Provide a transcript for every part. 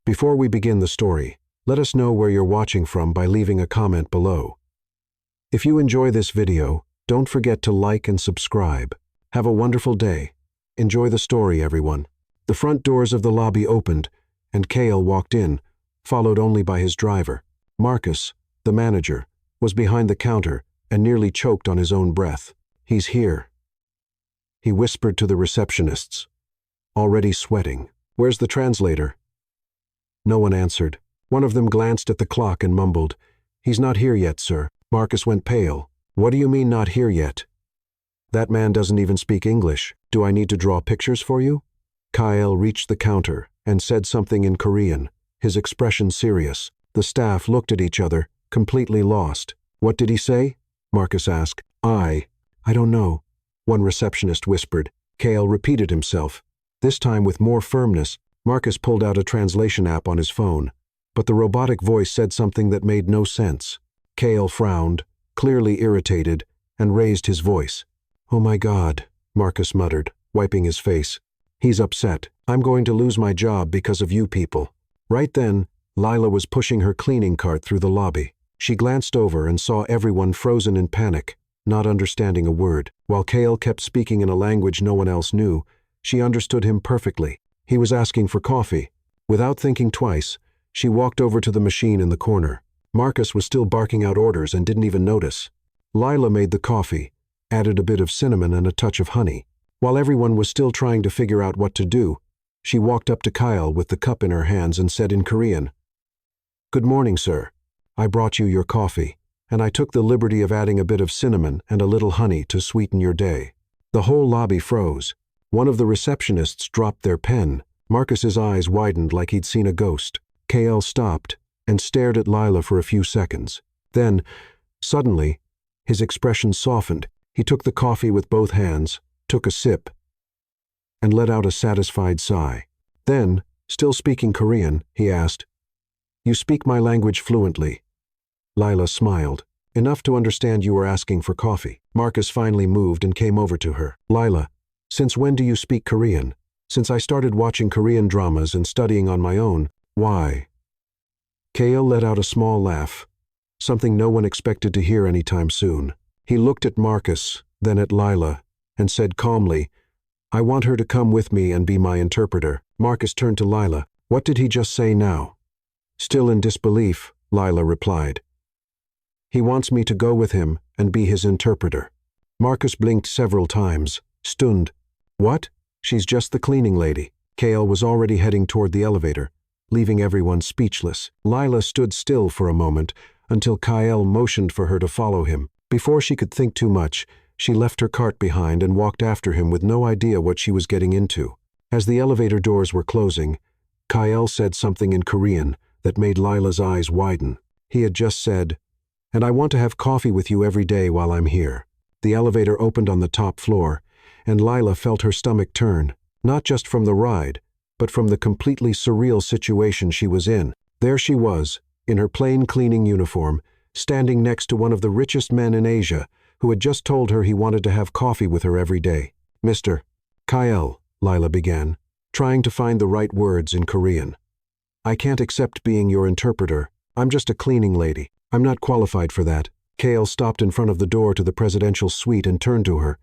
Before we begin the story, let us know where you're watching from by leaving a comment below. If you enjoy this video, don't forget to like and subscribe. Have a wonderful day. Enjoy the story, everyone. The front doors of the lobby opened, and Kale walked in, followed only by his driver. Marcus, the manager, was behind the counter and nearly choked on his own breath. "He's here," he whispered to the receptionists, already sweating. "Where's the translator?" No one answered. One of them glanced at the clock and mumbled, "He's not here yet, sir." Marcus went pale. "What do you mean not here yet? That man doesn't even speak English. Do I need to draw pictures for you?" Kyle reached the counter and said something in Korean, his expression serious. The staff looked at each other, completely lost. "What did he say?" Marcus asked. I don't know," one receptionist whispered. Kale repeated himself. This time with more firmness, Marcus pulled out a translation app on his phone, but the robotic voice said something that made no sense. Kale frowned, clearly irritated, and raised his voice. "Oh my God," Marcus muttered, wiping his face. "He's upset. I'm going to lose my job because of you people." Right then, Lila was pushing her cleaning cart through the lobby. She glanced over and saw everyone frozen in panic, not understanding a word. While Kale kept speaking in a language no one else knew, she understood him perfectly. He was asking for coffee. Without thinking twice, she walked over to the machine in the corner. Marcus was still barking out orders and didn't even notice. Lila made the coffee, added a bit of cinnamon and a touch of honey. While everyone was still trying to figure out what to do, she walked up to Kyle with the cup in her hands and said in Korean, "Good morning, sir. I brought you your coffee, and I took the liberty of adding a bit of cinnamon and a little honey to sweeten your day." The whole lobby froze. One of the receptionists dropped their pen. Marcus's eyes widened like he'd seen a ghost. Kale stopped and stared at Lila for a few seconds. Then, suddenly, his expression softened. He took the coffee with both hands, took a sip, and let out a satisfied sigh. Then, still speaking Korean, he asked, "You speak my language fluently?" Lila smiled. "Enough to understand you were asking for coffee." Marcus finally moved and came over to her. "Lila, since when do you speak Korean?" "Since I started watching Korean dramas and studying on my own." "Why?" Kale let out a small laugh, something no one expected to hear anytime soon. He looked at Marcus, then at Lila, and said calmly, "I want her to come with me and be my interpreter." Marcus turned to Lila. "What did he just say now?" Still in disbelief, Lila replied, "He wants me to go with him and be his interpreter." Marcus blinked several times, stunned. "What? She's just the cleaning lady." Kale was already heading toward the elevator, leaving everyone speechless. Lila stood still for a moment until Kyle motioned for her to follow him. Before she could think too much, she left her cart behind and walked after him with no idea what she was getting into. As the elevator doors were closing, Kyle said something in Korean that made Lila's eyes widen. He had just said, "And I want to have coffee with you every day while I'm here." The elevator opened on the top floor, and Lila felt her stomach turn, not just from the ride, but from the completely surreal situation she was in. There she was, in her plain cleaning uniform, standing next to one of the richest men in Asia, who had just told her he wanted to have coffee with her every day. "Mr. Kyle," Lila began, trying to find the right words in Korean. "I can't accept being your interpreter. I'm just a cleaning lady. I'm not qualified for that." Kale stopped in front of the door to the presidential suite and turned to her,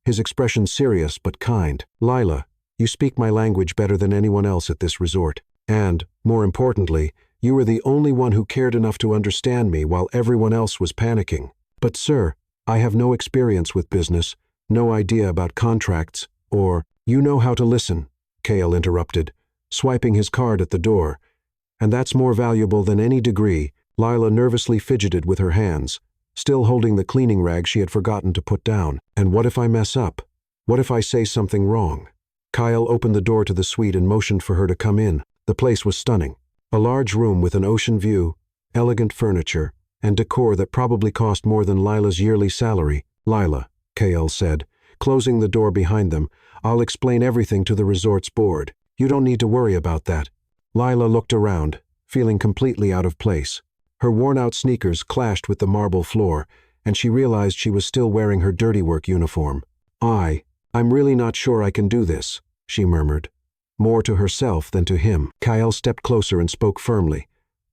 his expression serious but kind. "Lila, you speak my language better than anyone else at this resort. And, more importantly, you were the only one who cared enough to understand me while everyone else was panicking. But sir, I have no experience with business, no idea about contracts, or—" "You know how to listen," Kale interrupted, swiping his card at the door. "And that's more valuable than any degree." Lila nervously fidgeted with her hands, still holding the cleaning rag she had forgotten to put down. "And what if I mess up? What if I say something wrong?" Kyle opened the door to the suite and motioned for her to come in. The place was stunning. A large room with an ocean view, elegant furniture, and decor that probably cost more than Lila's yearly salary. "Lila," Kale said, closing the door behind them, "I'll explain everything to the resort's board. You don't need to worry about that." Lila looked around, feeling completely out of place. Her worn-out sneakers clashed with the marble floor, and she realized she was still wearing her dirty work uniform. I'm really not sure I can do this," she murmured. more to herself than to him. Kyle stepped closer and spoke firmly,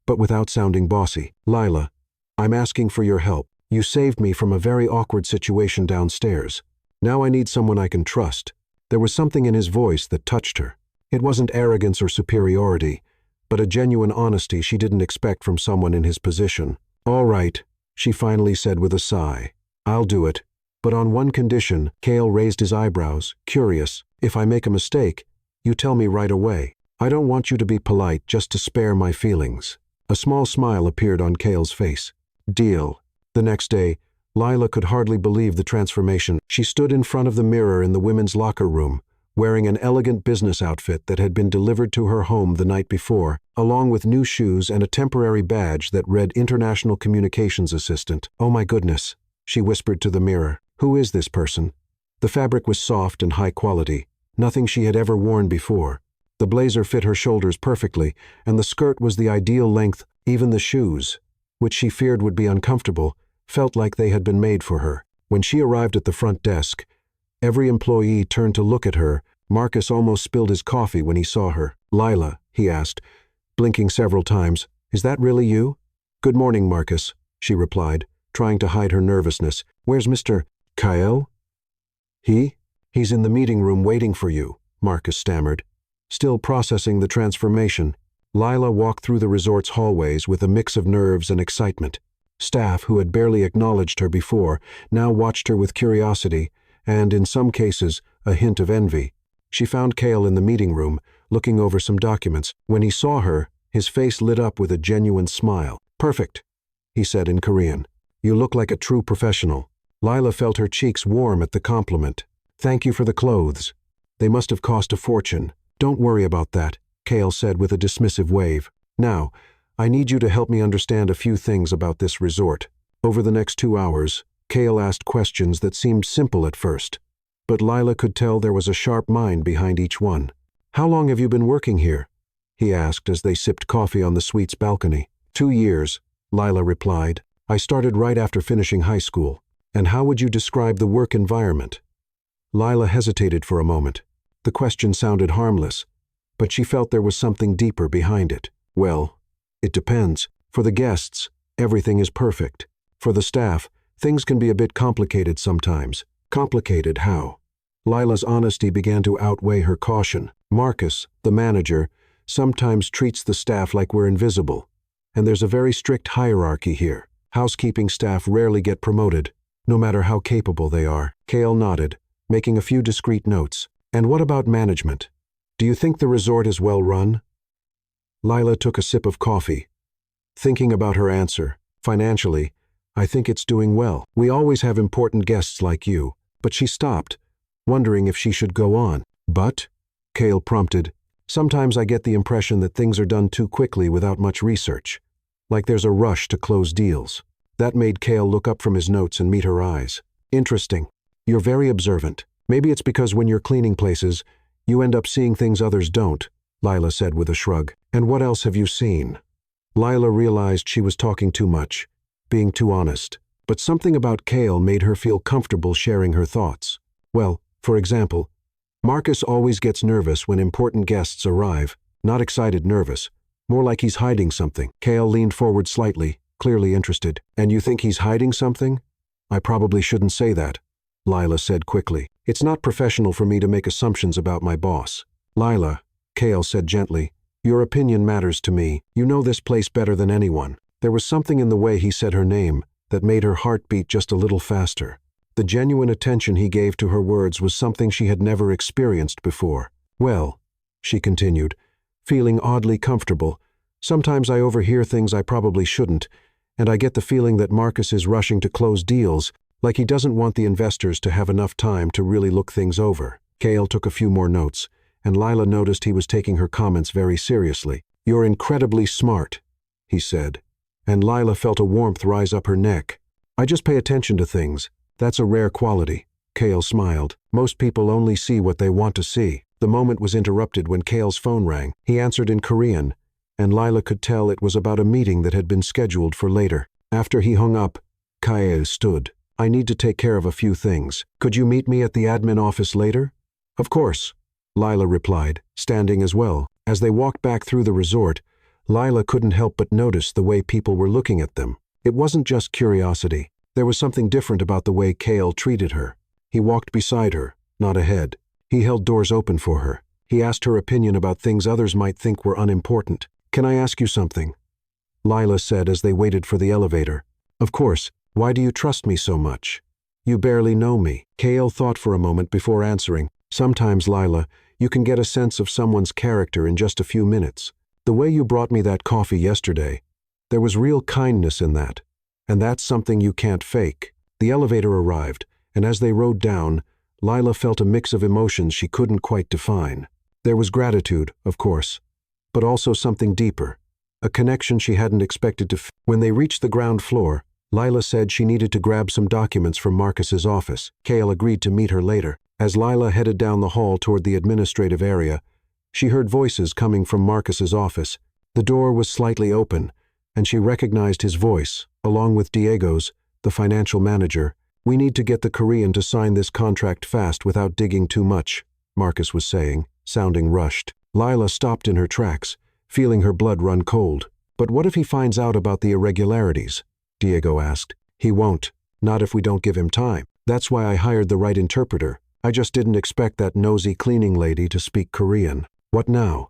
but without sounding bossy. "Lila, I'm asking for your help. You saved me from a very awkward situation downstairs. Now I need someone I can trust." There was something in his voice that touched her. It wasn't arrogance or superiority, but a genuine honesty she didn't expect from someone in his position. "All right," she finally said with a sigh. "I'll do it. But on one condition." Kale raised his eyebrows, curious. "If I make a mistake, you tell me right away. I don't want you to be polite just to spare my feelings." A small smile appeared on Kale's face. "Deal." The next day, Lila could hardly believe the transformation. She stood in front of the mirror in the women's locker room, wearing an elegant business outfit that had been delivered to her home the night before, along with new shoes and a temporary badge that read International Communications Assistant. "Oh my goodness," she whispered to the mirror. "Who is this person?" The fabric was soft and high quality, nothing she had ever worn before. The blazer fit her shoulders perfectly, and the skirt was the ideal length. Even the shoes, which she feared would be uncomfortable, felt like they had been made for her. When she arrived at the front desk, every employee turned to look at her. Marcus almost spilled his coffee when he saw her. "Lila," he asked, blinking several times, "is that really you?" "Good morning, Marcus," she replied, trying to hide her nervousness. "Where's Mr. Kyle?" He's in the meeting room waiting for you," Marcus stammered. Still processing the transformation, Lila walked through the resort's hallways with a mix of nerves and excitement. Staff, who had barely acknowledged her before, now watched her with curiosity and, in some cases, a hint of envy. She found Kale in the meeting room, looking over some documents. When he saw her, his face lit up with a genuine smile. "Perfect," he said in Korean. "You look like a true professional." Lila felt her cheeks warm at the compliment. "Thank you for the clothes. They must have cost a fortune." "Don't worry about that," Kale said with a dismissive wave. "Now, I need you to help me understand a few things about this resort." Over the next 2 hours, Kale asked questions that seemed simple at first, but Lila could tell there was a sharp mind behind each one. "How long have you been working here?" he asked as they sipped coffee on the suite's balcony. 2 years, Lila replied. "I started right after finishing high school." "And how would you describe the work environment?" Lila hesitated for a moment. The question sounded harmless, but she felt there was something deeper behind it. "Well, it depends. For the guests, everything is perfect. For the staff, things can be a bit complicated sometimes." "Complicated how?" Lila's honesty began to outweigh her caution. "Marcus, the manager, sometimes treats the staff like we're invisible, and there's a very strict hierarchy here. Housekeeping staff rarely get promoted, no matter how capable they are." Kale nodded, making a few discreet notes. "And what about management? Do you think the resort is well run?" Lila took a sip of coffee, thinking about her answer. "Financially, I think it's doing well. We always have important guests like you." But she stopped, wondering if she should go on. "But," Kale prompted, "sometimes I get the impression that things are done too quickly without much research, like there's a rush to close deals." That made Kale look up from his notes and meet her eyes. "Interesting. You're very observant. Maybe it's because when you're cleaning places, you end up seeing things others don't," Lila said with a shrug. "And what else have you seen?" Lila realized she was talking too much, being too honest, but something about Kale made her feel comfortable sharing her thoughts. "Well, for example, Marcus always gets nervous when important guests arrive. Not excited nervous, more like he's hiding something." Kale leaned forward slightly, clearly interested. "And you think he's hiding something?" "I probably shouldn't say that," Lila said quickly. "It's not professional for me to make assumptions about my boss." "Lila," Kale said gently, "your opinion matters to me. You know this place better than anyone." There was something in the way he said her name that made her heart beat just a little faster. The genuine attention he gave to her words was something she had never experienced before. "Well," she continued, feeling oddly comfortable, "sometimes I overhear things I probably shouldn't, and I get the feeling that Marcus is rushing to close deals, like he doesn't want the investors to have enough time to really look things over." Kale took a few more notes, and Lila noticed he was taking her comments very seriously. "You're incredibly smart," he said, and Lila felt a warmth rise up her neck. "I just pay attention to things. That's a rare quality." Kale smiled. "Most people only see what they want to see." The moment was interrupted when Kale's phone rang. He answered in Korean, and Lila could tell it was about a meeting that had been scheduled for later. After he hung up, Kale stood. "I need to take care of a few things. Could you meet me at the admin office later?" "Of course," Lila replied, standing as well. As they walked back through the resort, Lila couldn't help but notice the way people were looking at them. It wasn't just curiosity. There was something different about the way Kale treated her. He walked beside her, not ahead. He held doors open for her. He asked her opinion about things others might think were unimportant. "Can I ask you something?" Lila said as they waited for the elevator. "Of course. Why do you trust me so much? You barely know me." Kale thought for a moment before answering. "Sometimes, Lila, you can get a sense of someone's character in just a few minutes. The way you brought me that coffee yesterday, there was real kindness in that. And that's something you can't fake." The elevator arrived, and as they rode down, Lila felt a mix of emotions she couldn't quite define. There was gratitude, of course, but also something deeper, a connection she hadn't expected to. When they reached the ground floor, Lila said she needed to grab some documents from Marcus's office. Kale agreed to meet her later. As Lila headed down the hall toward the administrative area, she heard voices coming from Marcus's office. The door was slightly open, and she recognized his voice, along with Diego's, the financial manager. "We need to get the Korean to sign this contract fast without digging too much," Marcus was saying, sounding rushed. Lila stopped in her tracks, feeling her blood run cold. "But what if he finds out about the irregularities?" Diego asked. "He won't, not if we don't give him time. That's why I hired the right interpreter. I just didn't expect that nosy cleaning lady to speak Korean." "What now?"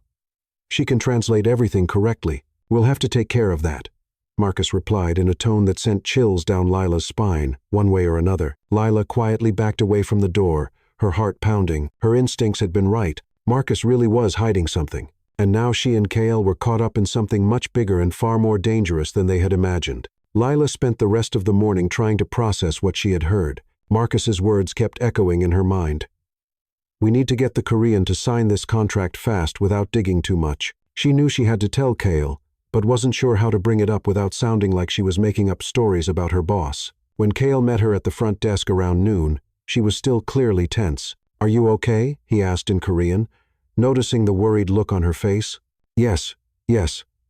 "She can translate everything correctly. We'll have to take care of that," Marcus replied in a tone that sent chills down Lila's spine, one way or another. Lila quietly backed away from the door, her heart pounding. Her instincts had been right. Marcus really was hiding something, and now she and Kale were caught up in something much bigger and far more dangerous than they had imagined. Lila spent the rest of the morning trying to process what she had heard. Marcus's words kept echoing in her mind. "We need to get the Korean to sign this contract fast without digging too much." She knew she had to tell Kale, but wasn't sure how to bring it up without sounding like she was making up stories about her boss. When Kale met her at the front desk around noon, she was still clearly tense. "Are you okay?" he asked in Korean, noticing the worried look on her face. Yes,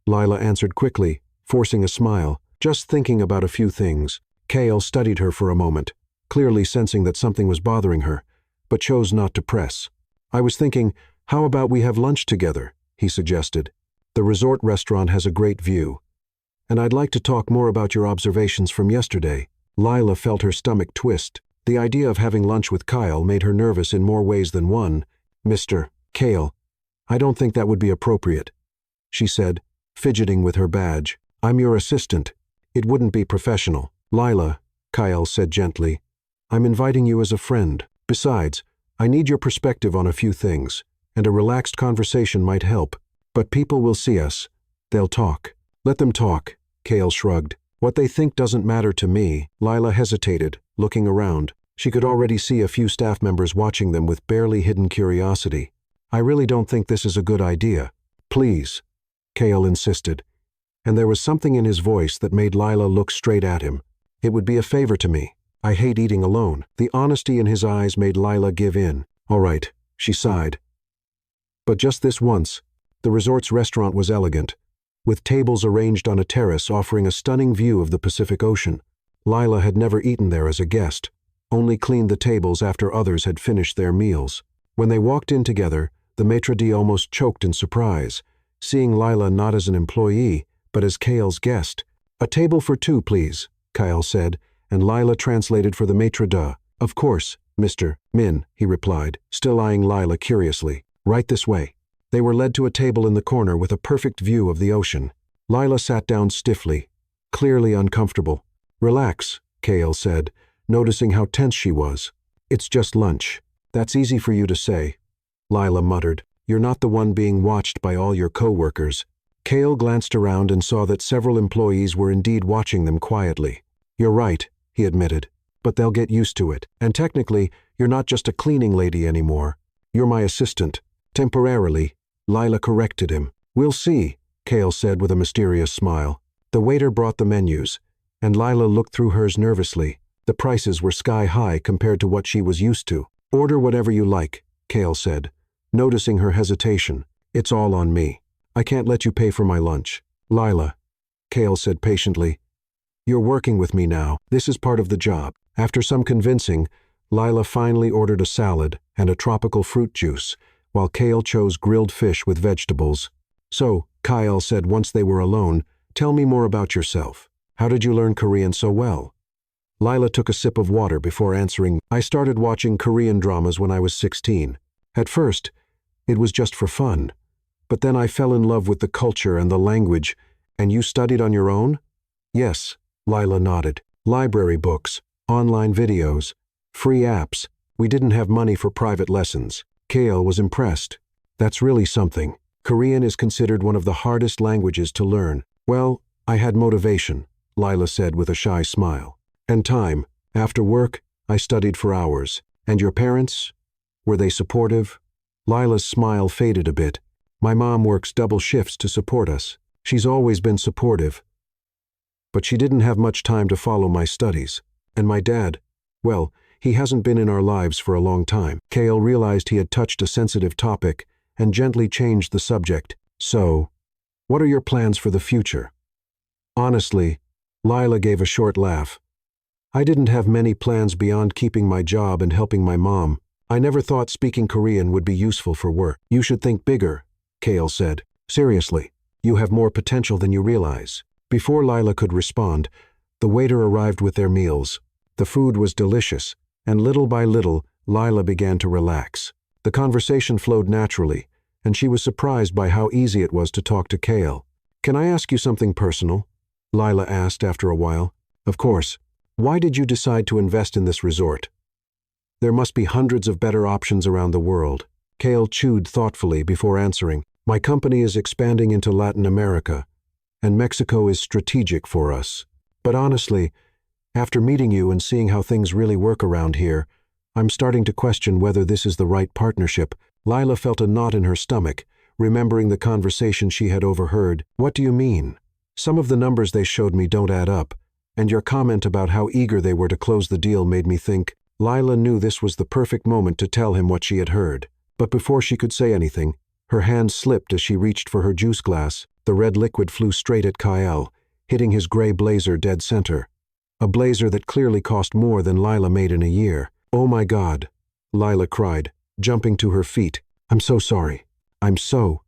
Lila answered quickly, forcing a smile, just thinking about a few things. Kale studied her for a moment, clearly sensing that something was bothering her, but chose not to press. "I was thinking, how about we have lunch together?" he suggested. "The resort restaurant has a great view, and I'd like to talk more about your observations from yesterday." Lila felt her stomach twist. The idea of having lunch with Kyle made her nervous in more ways than one. "Mr. Kale, I don't think that would be appropriate," she said, fidgeting with her badge. "I'm your assistant. It wouldn't be professional." "Lila," Kyle said gently, "I'm inviting you as a friend. Besides, I need your perspective on a few things, and a relaxed conversation might help. But people will see us. They'll talk." "Let them talk," Kale shrugged. "What they think doesn't matter to me." Lila hesitated, looking around. She could already see a few staff members watching them with barely hidden curiosity. "I really don't think this is a good idea." "Please," Kale insisted, and there was something in his voice that made Lila look straight at him. "It would be a favor to me. I hate eating alone." The honesty in his eyes made Lila give in. "All right," she sighed. "But just this once." The resort's restaurant was elegant, with tables arranged on a terrace offering a stunning view of the Pacific Ocean. Lila had never eaten there as a guest, only cleaned the tables after others had finished their meals. When they walked in together, the maitre d' almost choked in surprise, seeing Lila not as an employee, but as Kale's guest. "A table for two, please," Kyle said, and Lila translated for the maitre d'. "Of course, Mr. Min," he replied, still eyeing Lila curiously. "Right this way." They were led to a table in the corner with a perfect view of the ocean. Lila sat down stiffly, clearly uncomfortable. "Relax," Kale said, noticing how tense she was. "It's just lunch." "That's easy for you to say," Lila muttered. "You're not the one being watched by all your co-workers." Kale glanced around and saw that several employees were indeed watching them quietly. "You're right," he admitted, "but they'll get used to it. And technically, you're not just a cleaning lady anymore. You're my assistant. Temporarily." Lila corrected him. "We'll see," Kale said with a mysterious smile. The waiter brought the menus, and Lila looked through hers nervously. The prices were sky-high compared to what she was used to. "Order whatever you like," Kale said, noticing her hesitation. "It's all on me. I can't let you pay for my lunch." "Lila," Kale said patiently, "you're working with me now. This is part of the job." After some convincing, Lila finally ordered a salad and a tropical fruit juice. while Kale chose grilled fish with vegetables. "So," Kyle said once they were alone, "tell me more about yourself. How did you learn Korean so well?" Lila took a sip of water before answering. "I started watching Korean dramas when I was 16. At first, it was just for fun. But then I fell in love with the culture and the language. And you studied on your own?" "Yes," Lila nodded. "Library books, online videos, free apps. We didn't have money for private lessons." Kale was impressed. "That's really something. Korean is considered one of the hardest languages to learn." "Well, I had motivation," Lila said with a shy smile. "And time. After work, I studied for hours. And your parents? Were they supportive?" Lila's smile faded a bit. "My mom works double shifts to support us. She's always been supportive. But she didn't have much time to follow my studies. And my dad, well, he hasn't been in our lives for a long time." Kale realized he had touched a sensitive topic and gently changed the subject. "So, what are your plans for the future?" "Honestly," Lila gave a short laugh, "I didn't have many plans beyond keeping my job and helping my mom. I never thought speaking Korean would be useful for work." "You should think bigger," Kale said. "Seriously, you have more potential than you realize." Before Lila could respond, the waiter arrived with their meals. The food was delicious, and little by little, Lila began to relax. The conversation flowed naturally, and she was surprised by how easy it was to talk to Kale. "Can I ask you something personal?" Lila asked after a while. "Of course. Why did you decide to invest in this resort? There must be hundreds of better options around the world." Kale chewed thoughtfully before answering. "My company is expanding into Latin America, and Mexico is strategic for us. But honestly, after meeting you and seeing how things really work around here, I'm starting to question whether this is the right partnership." Lila felt a knot in her stomach, remembering the conversation she had overheard. "What do you mean? Some of the numbers they showed me don't add up, and your comment about how eager they were to close the deal made me think." Lila knew this was the perfect moment to tell him what she had heard. But before she could say anything, her hand slipped as she reached for her juice glass. The red liquid flew straight at Kyle, hitting his gray blazer dead center. A blazer that clearly cost more than Lila made in a year. "Oh my God," Lila cried, jumping to her feet. "I'm so sorry. I'm so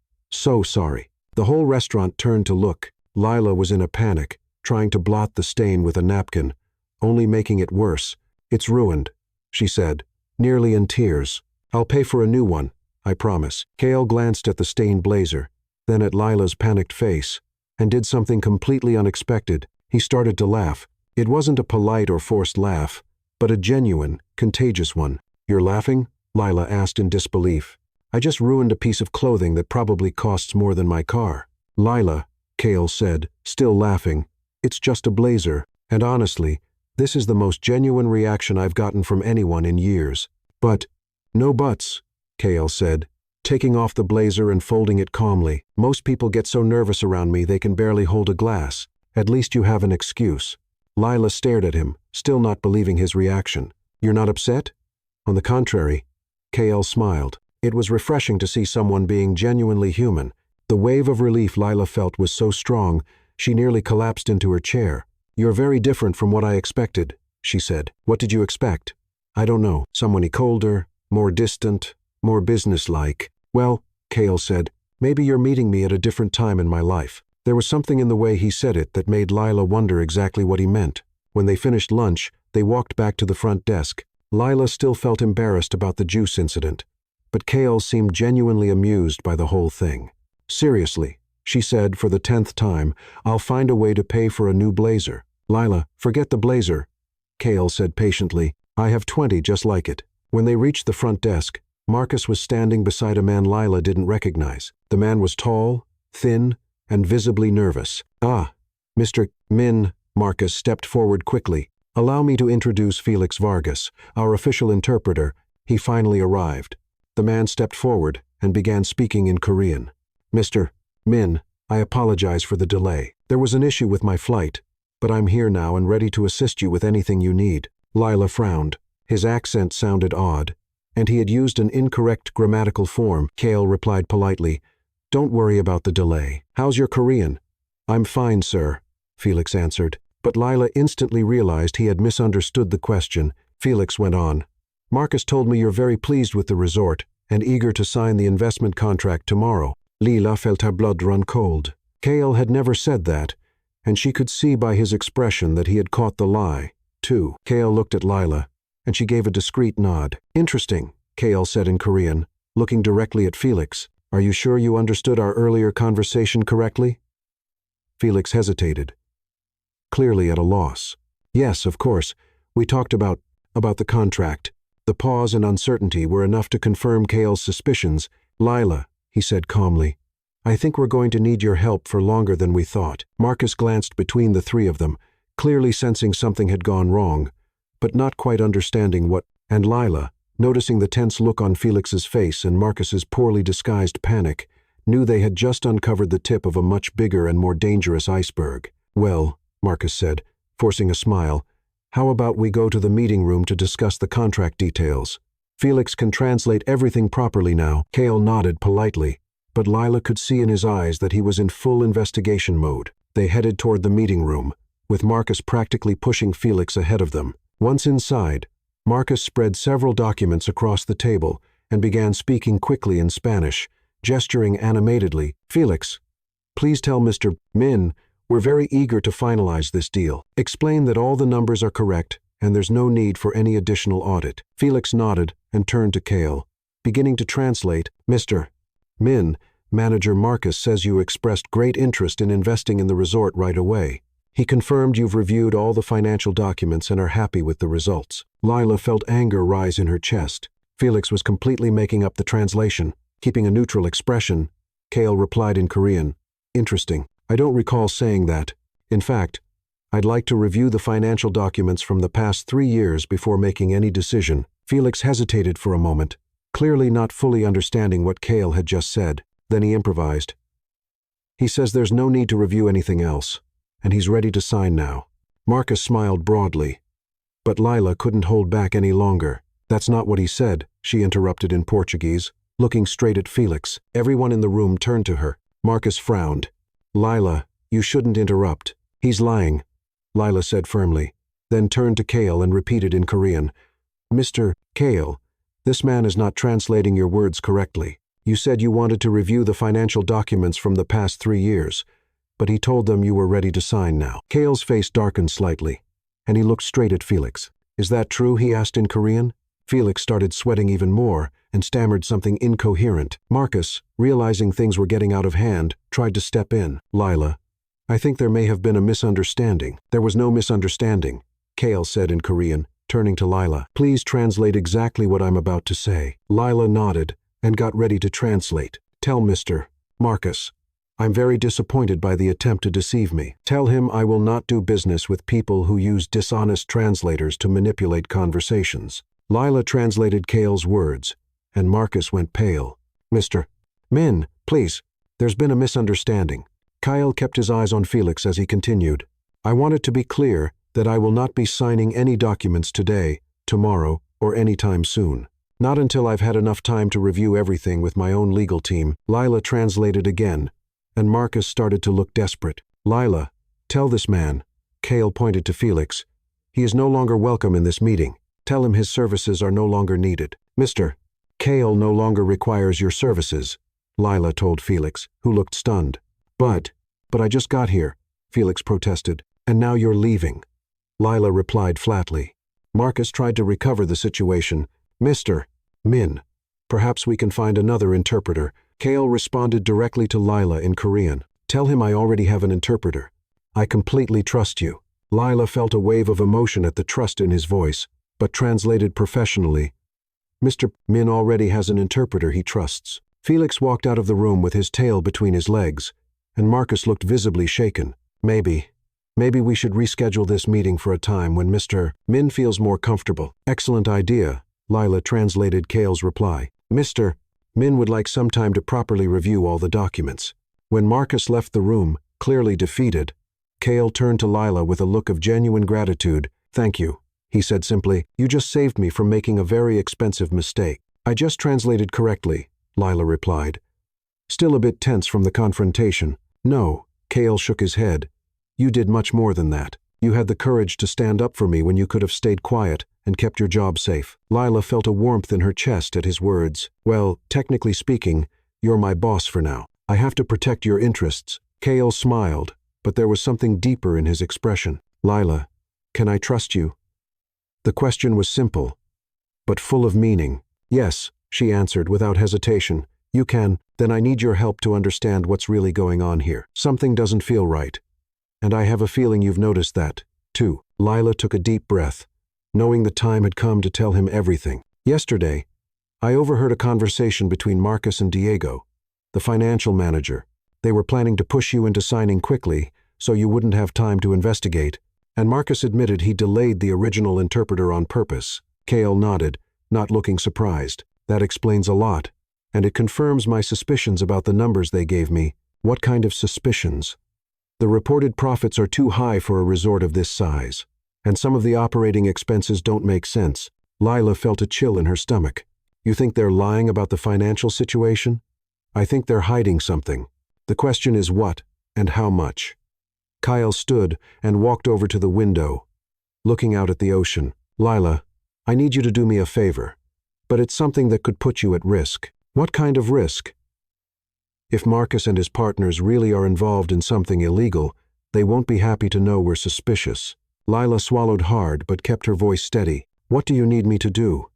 sorry." The whole restaurant turned to look. Lila was in a panic, trying to blot the stain with a napkin, only making it worse. "It's ruined," she said, nearly in tears. "I'll pay for a new one, I promise." Kale glanced at the stained blazer, then at Lila's panicked face, and did something completely unexpected. He started to laugh. It wasn't a polite or forced laugh, but a genuine, contagious one. "You're laughing?" Lila asked in disbelief. "I just ruined a piece of clothing that probably costs more than my car." "Lila," Kale said, still laughing, "it's just a blazer, and honestly, this is the most genuine reaction I've gotten from anyone in years." "But," "No buts," Kale said, taking off the blazer and folding it calmly. "Most people get so nervous around me they can barely hold a glass. At least you have an excuse." Lila stared at him, still not believing his reaction. "You're not upset?" "On the contrary," Kale smiled. It was refreshing to see someone being genuinely human. The wave of relief Lila felt was so strong, she nearly collapsed into her chair. "You're very different from what I expected," she said. "What did you expect?" "I don't know. Someone colder, more distant, more businesslike." "Well," Kale said, "maybe you're meeting me at a different time in my life." There was something in the way he said it that made Lila wonder exactly what he meant. When they finished lunch, they walked back to the front desk. Lila still felt embarrassed about the juice incident, but Kale seemed genuinely amused by the whole thing. "Seriously," she said for the 10th time, "I'll find a way to pay for a new blazer." "Lila, forget the blazer," Kale said patiently. "I have 20 just like it." When they reached the front desk, Marcus was standing beside a man Lila didn't recognize. The man was tall, thin, and visibly nervous. "Ah, Mr. Min," Marcus stepped forward quickly. "Allow me to introduce Felix Vargas, our official interpreter. He finally arrived." The man stepped forward and began speaking in Korean. "Mr. Min, I apologize for the delay. There was an issue with my flight, but I'm here now and ready to assist you with anything you need." Lila frowned. His accent sounded odd, and he had used an incorrect grammatical form. Kale replied politely, "Don't worry about the delay. How's your Korean?" "I'm fine, sir," Felix answered. But Lila instantly realized he had misunderstood the question. Felix went on, "Marcus told me you're very pleased with the resort, and eager to sign the investment contract tomorrow. Lila felt her blood run cold. Kale had never said that, and she could see by his expression that he had caught the lie, too. Kale looked at Lila, and she gave a discreet nod. "Interesting," Kale said in Korean, looking directly at Felix. "Are you sure you understood our earlier conversation correctly?" Felix hesitated, clearly at a loss. "Yes, of course. We talked about the contract." The pause and uncertainty were enough to confirm Kale's suspicions. "Lila," he said calmly, "I think we're going to need your help for longer than we thought." Marcus glanced between the three of them, clearly sensing something had gone wrong, but not quite understanding what. And Lila, noticing the tense look on Felix's face and Marcus's poorly disguised panic, knew they had just uncovered the tip of a much bigger and more dangerous iceberg. "Well," Marcus said, forcing a smile, "how about we go to the meeting room to discuss the contract details? Felix can translate everything properly now." Kale nodded politely, but Lila could see in his eyes that he was in full investigation mode. They headed toward the meeting room, with Marcus practically pushing Felix ahead of them. Once inside, Marcus spread several documents across the table and began speaking quickly in Spanish, gesturing animatedly. "Felix, please tell Mr. Min we're very eager to finalize this deal. Explain that all the numbers are correct and there's no need for any additional audit." Felix nodded and turned to Kale, beginning to translate. "Mr. Min, Manager Marcus says you expressed great interest in investing in the resort right away. He confirmed you've reviewed all the financial documents and are happy with the results." Lila felt anger rise in her chest. Felix was completely making up the translation. Keeping a neutral expression, Kale replied in Korean, "Interesting. I don't recall saying that. In fact, I'd like to review the financial documents from the past 3 years before making any decision." Felix hesitated for a moment, clearly not fully understanding what Kale had just said. Then he improvised. "He says there's no need to review anything else, and he's ready to sign now." Marcus smiled broadly, but Lila couldn't hold back any longer. "That's not what he said," she interrupted in Portuguese, looking straight at Felix. Everyone in the room turned to her. Marcus frowned. "Lila, you shouldn't interrupt. He's lying," Lila said firmly, then turned to Kale and repeated in Korean, "Mr. Kale, this man is not translating your words correctly. You said you wanted to review the financial documents from the past 3 years, but he told them you were ready to sign now." Kale's face darkened slightly, and he looked straight at Felix. "Is that true?" he asked in Korean. Felix started sweating even more and stammered something incoherent. Marcus, realizing things were getting out of hand, tried to step in. "Lila, I think there may have been a misunderstanding." "There was no misunderstanding," Kale said in Korean, turning to Lila. "Please translate exactly what I'm about to say." Lila nodded and got ready to translate. "Tell Mr. Marcus, I'm very disappointed by the attempt to deceive me. Tell him I will not do business with people who use dishonest translators to manipulate conversations." Lila translated Kale's words, and Marcus went pale. "Mr. Min, please, there's been a misunderstanding." Kyle kept his eyes on Felix as he continued. "I want it to be clear that I will not be signing any documents today, tomorrow, or any time soon. Not until I've had enough time to review everything with my own legal team." Lila translated again, and Marcus started to look desperate. "Lila, tell this man," Kale pointed to Felix, "he is no longer welcome in this meeting. Tell him his services are no longer needed." "Mr. Kale no longer requires your services," Lila told Felix, who looked stunned. But I just got here," Felix protested. "And now you're leaving," Lila replied flatly. Marcus tried to recover the situation. "Mr. Min, perhaps we can find another interpreter." Kale responded directly to Lila in Korean. "Tell him I already have an interpreter. I completely trust you." Lila felt a wave of emotion at the trust in his voice, but translated professionally. "Mr. Min already has an interpreter he trusts." Felix walked out of the room with his tail between his legs, and Marcus looked visibly shaken. Maybe we should reschedule this meeting for a time when Mr. Min feels more comfortable." "Excellent idea," Lila translated Kale's reply. "Mr. Min would like some time to properly review all the documents." When Marcus left the room, clearly defeated, Kale turned to Lila with a look of genuine gratitude. "Thank you," he said simply. "You just saved me from making a very expensive mistake." "I just translated correctly," Lila replied, still a bit tense from the confrontation. "No," Kale shook his head. "You did much more than that." You had the courage to stand up for me when you could have stayed quiet and kept your job safe. Lila felt a warmth in her chest at his words. Well, technically speaking, you're my boss for now. I have to protect your interests. Cale smiled, but there was something deeper in his expression. Lila, can I trust you? The question was simple, but full of meaning. Yes, she answered without hesitation. You can. Then I need your help to understand what's really going on here. Something doesn't feel right. And I have a feeling you've noticed that, too. Lila took a deep breath, knowing the time had come to tell him everything. Yesterday, I overheard a conversation between Marcus and Diego, the financial manager. They were planning to push you into signing quickly, so you wouldn't have time to investigate, and Marcus admitted he delayed the original interpreter on purpose. Cale nodded, not looking surprised. That explains a lot, and it confirms my suspicions about the numbers they gave me. What kind of suspicions? The reported profits are too high for a resort of this size, and some of the operating expenses don't make sense. Lila felt a chill in her stomach. You think they're lying about the financial situation? I think they're hiding something. The question is what and how much. Kyle stood and walked over to the window, looking out at the ocean. Lila, I need you to do me a favor, but it's something that could put you at risk. What kind of risk? If Marcus and his partners really are involved in something illegal, they won't be happy to know we're suspicious. Lila swallowed hard but kept her voice steady. What do you need me to do?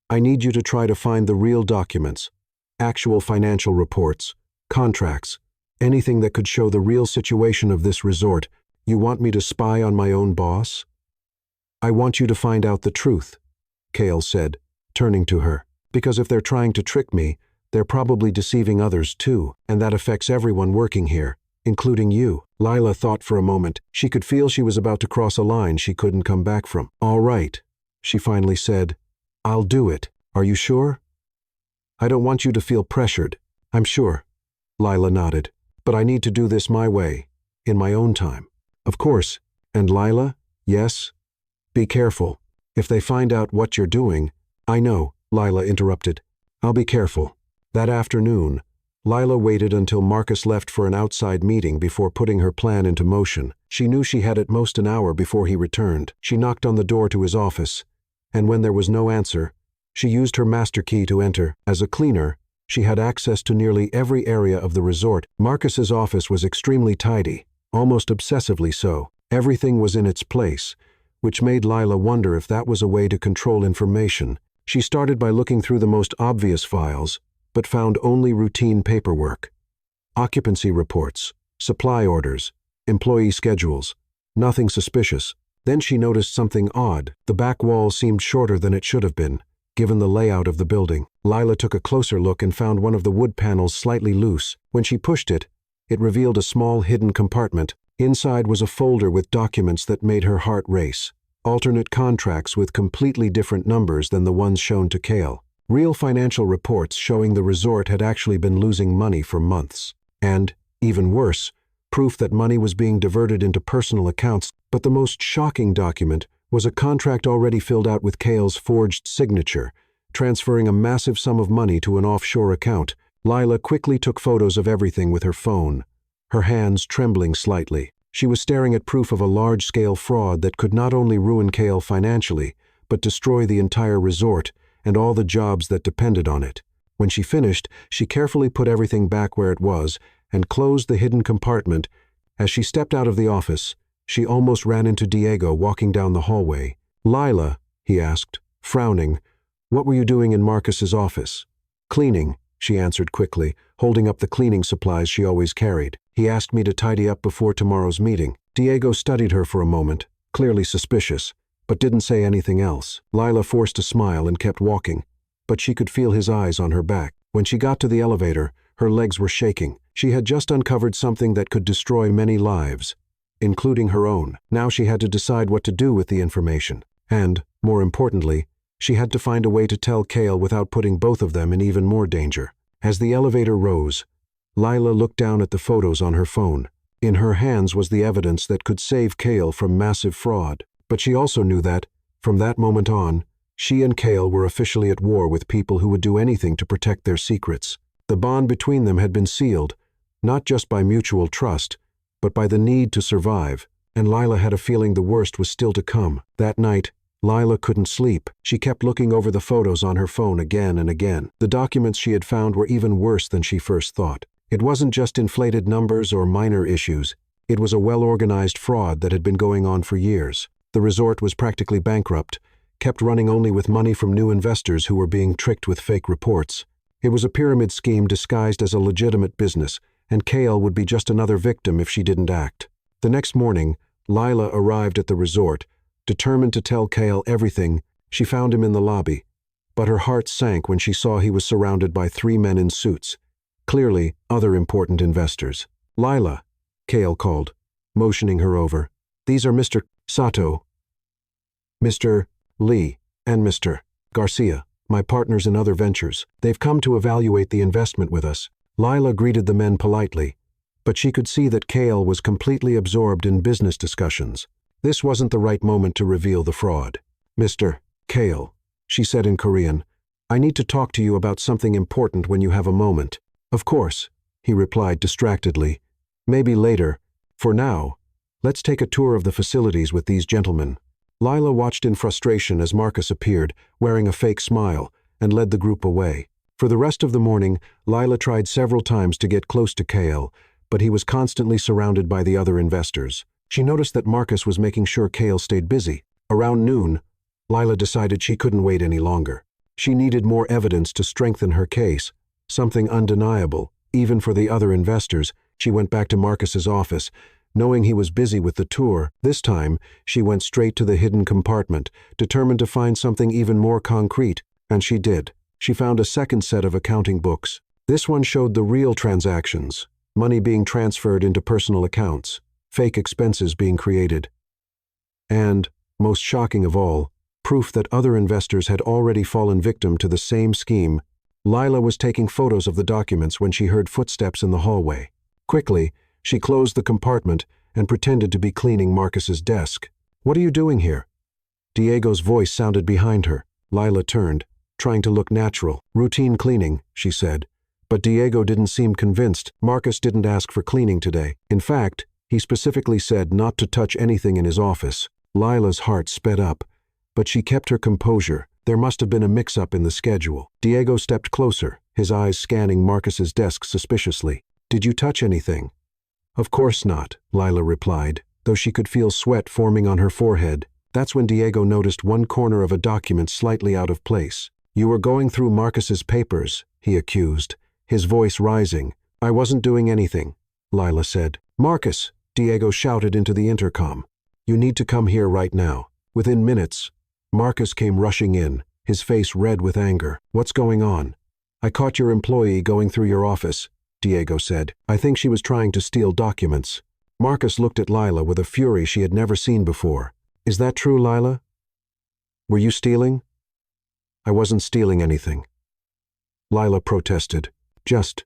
I need you to try to find the real documents, actual financial reports, contracts, anything that could show the real situation of this resort. You want me to spy on my own boss? I want you to find out the truth, Cale said, turning to her. Because if they're trying to trick me, they're probably deceiving others too, and that affects everyone working here, including you. Lila thought for a moment. She could feel she was about to cross a line she couldn't come back from. All right, she finally said. I'll do it. Are you sure? I don't want you to feel pressured. I'm sure. Lila nodded. But I need to do this my way, in my own time. Of course. And Lila? Yes? Be careful. If they find out what you're doing. I know, Lila interrupted. I'll be careful. That afternoon, Lila waited until Marcus left for an outside meeting before putting her plan into motion. She knew she had at most an hour before he returned. She knocked on the door to his office, and when there was no answer, she used her master key to enter. As a cleaner, she had access to nearly every area of the resort. Marcus's office was extremely tidy, almost obsessively so. Everything was in its place, which made Lila wonder if that was a way to control information. She started by looking through the most obvious files, but found only routine paperwork. Occupancy reports, supply orders, employee schedules, nothing suspicious. Then she noticed something odd. The back wall seemed shorter than it should have been, given the layout of the building. Lila took a closer look and found one of the wood panels slightly loose. When she pushed it, it revealed a small hidden compartment. Inside was a folder with documents that made her heart race. Alternate contracts with completely different numbers than the ones shown to Cale. Real financial reports showing the resort had actually been losing money for months. And, even worse, proof that money was being diverted into personal accounts. But the most shocking document was a contract already filled out with Cale's forged signature, transferring a massive sum of money to an offshore account. Lila quickly took photos of everything with her phone, her hands trembling slightly. She was staring at proof of a large-scale fraud that could not only ruin Cale financially, but destroy the entire resort and all the jobs that depended on it. When she finished, she carefully put everything back where it was and closed the hidden compartment. As she stepped out of the office, she almost ran into Diego walking down the hallway. Lila, he asked, frowning, what were you doing in Marcus's office? Cleaning, she answered quickly, holding up the cleaning supplies she always carried. He asked me to tidy up before tomorrow's meeting. Diego studied her for a moment, clearly suspicious, but didn't say anything else. Lila forced a smile and kept walking, but she could feel his eyes on her back. When she got to the elevator, her legs were shaking. She had just uncovered something that could destroy many lives, including her own. Now she had to decide what to do with the information. And, more importantly, she had to find a way to tell Cale without putting both of them in even more danger. As the elevator rose, Lila looked down at the photos on her phone. In her hands was the evidence that could save Cale from massive fraud. But she also knew that, from that moment on, she and Cale were officially at war with people who would do anything to protect their secrets. The bond between them had been sealed, not just by mutual trust, but by the need to survive. and Lila had a feeling the worst was still to come. That night, Lila couldn't sleep. She kept looking over the photos on her phone again and again. The documents she had found were even worse than she first thought. It wasn't just inflated numbers or minor issues. It was a well-organized fraud that had been going on for years. The resort was practically bankrupt, kept running only with money from new investors who were being tricked with fake reports. It was a pyramid scheme disguised as a legitimate business, and Kale would be just another victim if she didn't act. The next morning, Lila arrived at the resort, determined to tell Kale everything. She found him in the lobby, but her heart sank when she saw he was surrounded by 3 men in suits, clearly other important investors. "Lila," Kale called, motioning her over. "These are Mr. Sato, Mr. Lee, and Mr. Garcia, my partners in other ventures. They've come to evaluate the investment with us." Lila greeted the men politely, but she could see that Kale was completely absorbed in business discussions. This wasn't the right moment to reveal the fraud. "Mr. Kale," she said in Korean, "I need to talk to you about something important when you have a moment." "Of course," he replied distractedly. "Maybe later. For now, let's take a tour of the facilities with these gentlemen." Lila watched in frustration as Marcus appeared, wearing a fake smile, and led the group away. For the rest of the morning, Lila tried several times to get close to Kale, but he was constantly surrounded by the other investors. She noticed that Marcus was making sure Kale stayed busy. Around noon, Lila decided she couldn't wait any longer. She needed more evidence to strengthen her case, something undeniable, even for the other investors. She went back to Marcus's office, knowing he was busy with the tour. This time, she went straight to the hidden compartment, determined to find something even more concrete, and she did. She found a second set of accounting books. This one showed the real transactions, money being transferred into personal accounts, fake expenses being created, and, most shocking of all, proof that other investors had already fallen victim to the same scheme. Lila was taking photos of the documents when she heard footsteps in the hallway. Quickly, she closed the compartment and pretended to be cleaning Marcus's desk. "What are you doing here?" Diego's voice sounded behind her. Lila turned, trying to look natural. "Routine cleaning," she said. But Diego didn't seem convinced. Marcus didn't ask for cleaning today. In fact, he specifically said not to touch anything in his office. Lila's heart sped up, but she kept her composure. There must have been a mix-up in the schedule. Diego stepped closer, his eyes scanning Marcus's desk suspiciously. "Did you touch anything?" "Of course not," Lila replied, though she could feel sweat forming on her forehead. That's when Diego noticed one corner of a document slightly out of place. "You were going through Marcus's papers," he accused, his voice rising. "I wasn't doing anything," Lila said. "Marcus," Diego shouted into the intercom. "You need to come here right now." Within minutes, Marcus came rushing in, his face red with anger. "What's going on?" "I caught your employee going through your office," Diego said. "I think she was trying to steal documents." Marcus looked at Lila with a fury she had never seen before. "Is that true, Lila? Were you stealing?" "I wasn't stealing anything," Lila protested. Just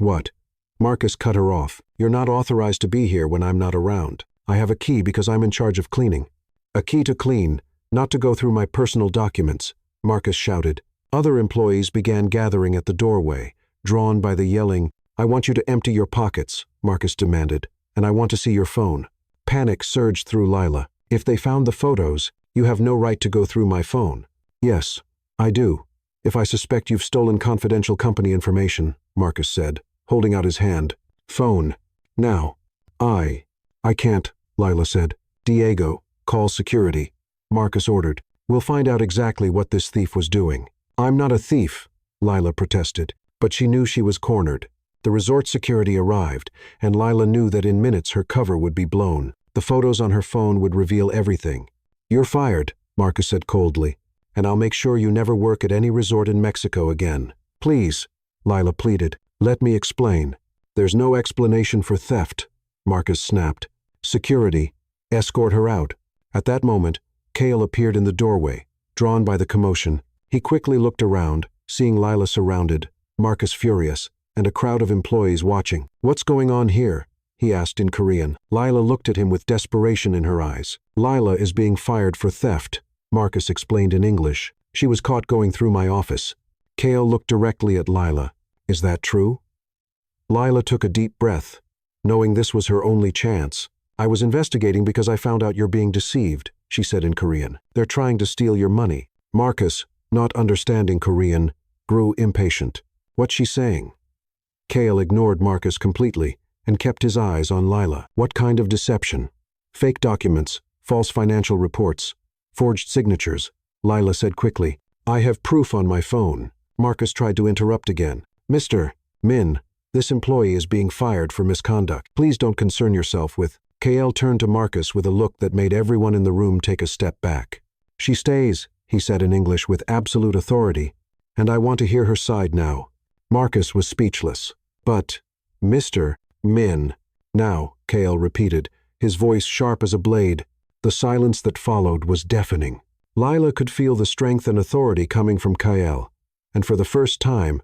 what?" Marcus cut her off. "You're not authorized to be here when I'm not around. I have a key because I'm in charge of cleaning." "A key to clean, not to go through my personal documents," Marcus shouted. Other employees began gathering at the doorway, drawn by the yelling. "I want you to empty your pockets," Marcus demanded, "and I want to see your phone." Panic surged through Lila. "If they found the photos, you have no right to go through my phone." "Yes, I do. If I suspect you've stolen confidential company information," Marcus said, holding out his hand. "Phone. Now." I can't," Lila said. "Diego, call security," Marcus ordered. "We'll find out exactly what this thief was doing." "I'm not a thief," Lila protested, but she knew she was cornered. The resort security arrived, and Lila knew that in minutes her cover would be blown. The photos on her phone would reveal everything. "You're fired," Marcus said coldly, "and I'll make sure you never work at any resort in Mexico again." "Please," Lila pleaded, "let me explain." "There's no explanation for theft," Marcus snapped. "Security, escort her out." At that moment, Kale appeared in the doorway, drawn by the commotion. He quickly looked around, seeing Lila surrounded, Marcus furious, and a crowd of employees watching. "What's going on here?" he asked in Korean. Lila looked at him with desperation in her eyes. "Lila is being fired for theft," Marcus explained in English. "She was caught going through my office." Kale looked directly at Lila. "Is that true?" Lila took a deep breath, knowing this was her only chance. I was investigating because I found out you're being deceived, she said in Korean. They're trying to steal your money. Marcus, not understanding Korean, grew impatient. What's she saying? Kale ignored Marcus completely and kept his eyes on Lila. What kind of deception? Fake documents, false financial reports, forged signatures, Lila said quickly. I have proof on my phone. Marcus tried to interrupt again. Mr. Min, this employee is being fired for misconduct. Please don't concern yourself with. Kale turned to Marcus with a look that made everyone in the room take a step back. She stays, he said in English with absolute authority, and I want to hear her side now. Marcus was speechless. But, Mr. Min. Now, Kale repeated, his voice sharp as a blade. The silence that followed was deafening. Lila could feel the strength and authority coming from Kale, and for the first time,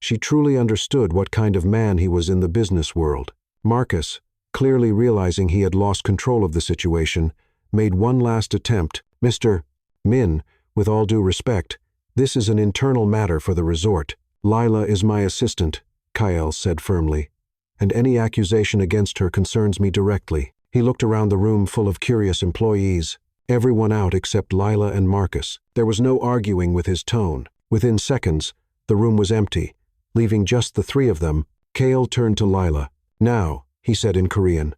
she truly understood what kind of man he was in the business world. Marcus, clearly realizing he had lost control of the situation, made one last attempt. Mr. Min, with all due respect, this is an internal matter for the resort. Lila is my assistant, Kyle said firmly, and any accusation against her concerns me directly. He looked around the room full of curious employees, everyone out except Lila and Marcus. There was no arguing with his tone. Within seconds, the room was empty, leaving just the three of them. Kale turned to Lila. Now, he said in Korean,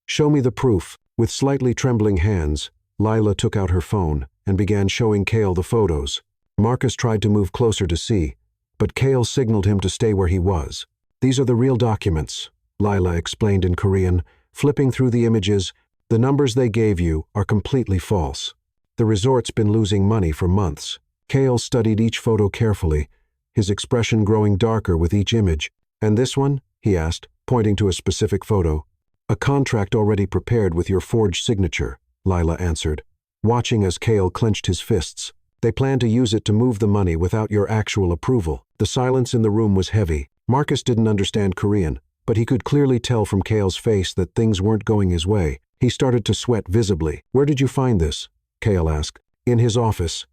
show me the proof. With slightly trembling hands, Lila took out her phone and began showing Kale the photos. Marcus tried to move closer to see, but Kale signaled him to stay where he was. These are the real documents, Lila explained in Korean, flipping through the images. The numbers they gave you are completely false. The resort's been losing money for months. Kale studied each photo carefully, his expression growing darker with each image. And this one? He asked, pointing to a specific photo. A contract already prepared with your forged signature, Lila answered, watching as Kale clenched his fists. They plan to use it to move the money without your actual approval. The silence in the room was heavy. Marcus didn't understand Korean, but he could clearly tell from Kale's face that things weren't going his way. He started to sweat visibly. Where did you find this? Kale asked. In his office.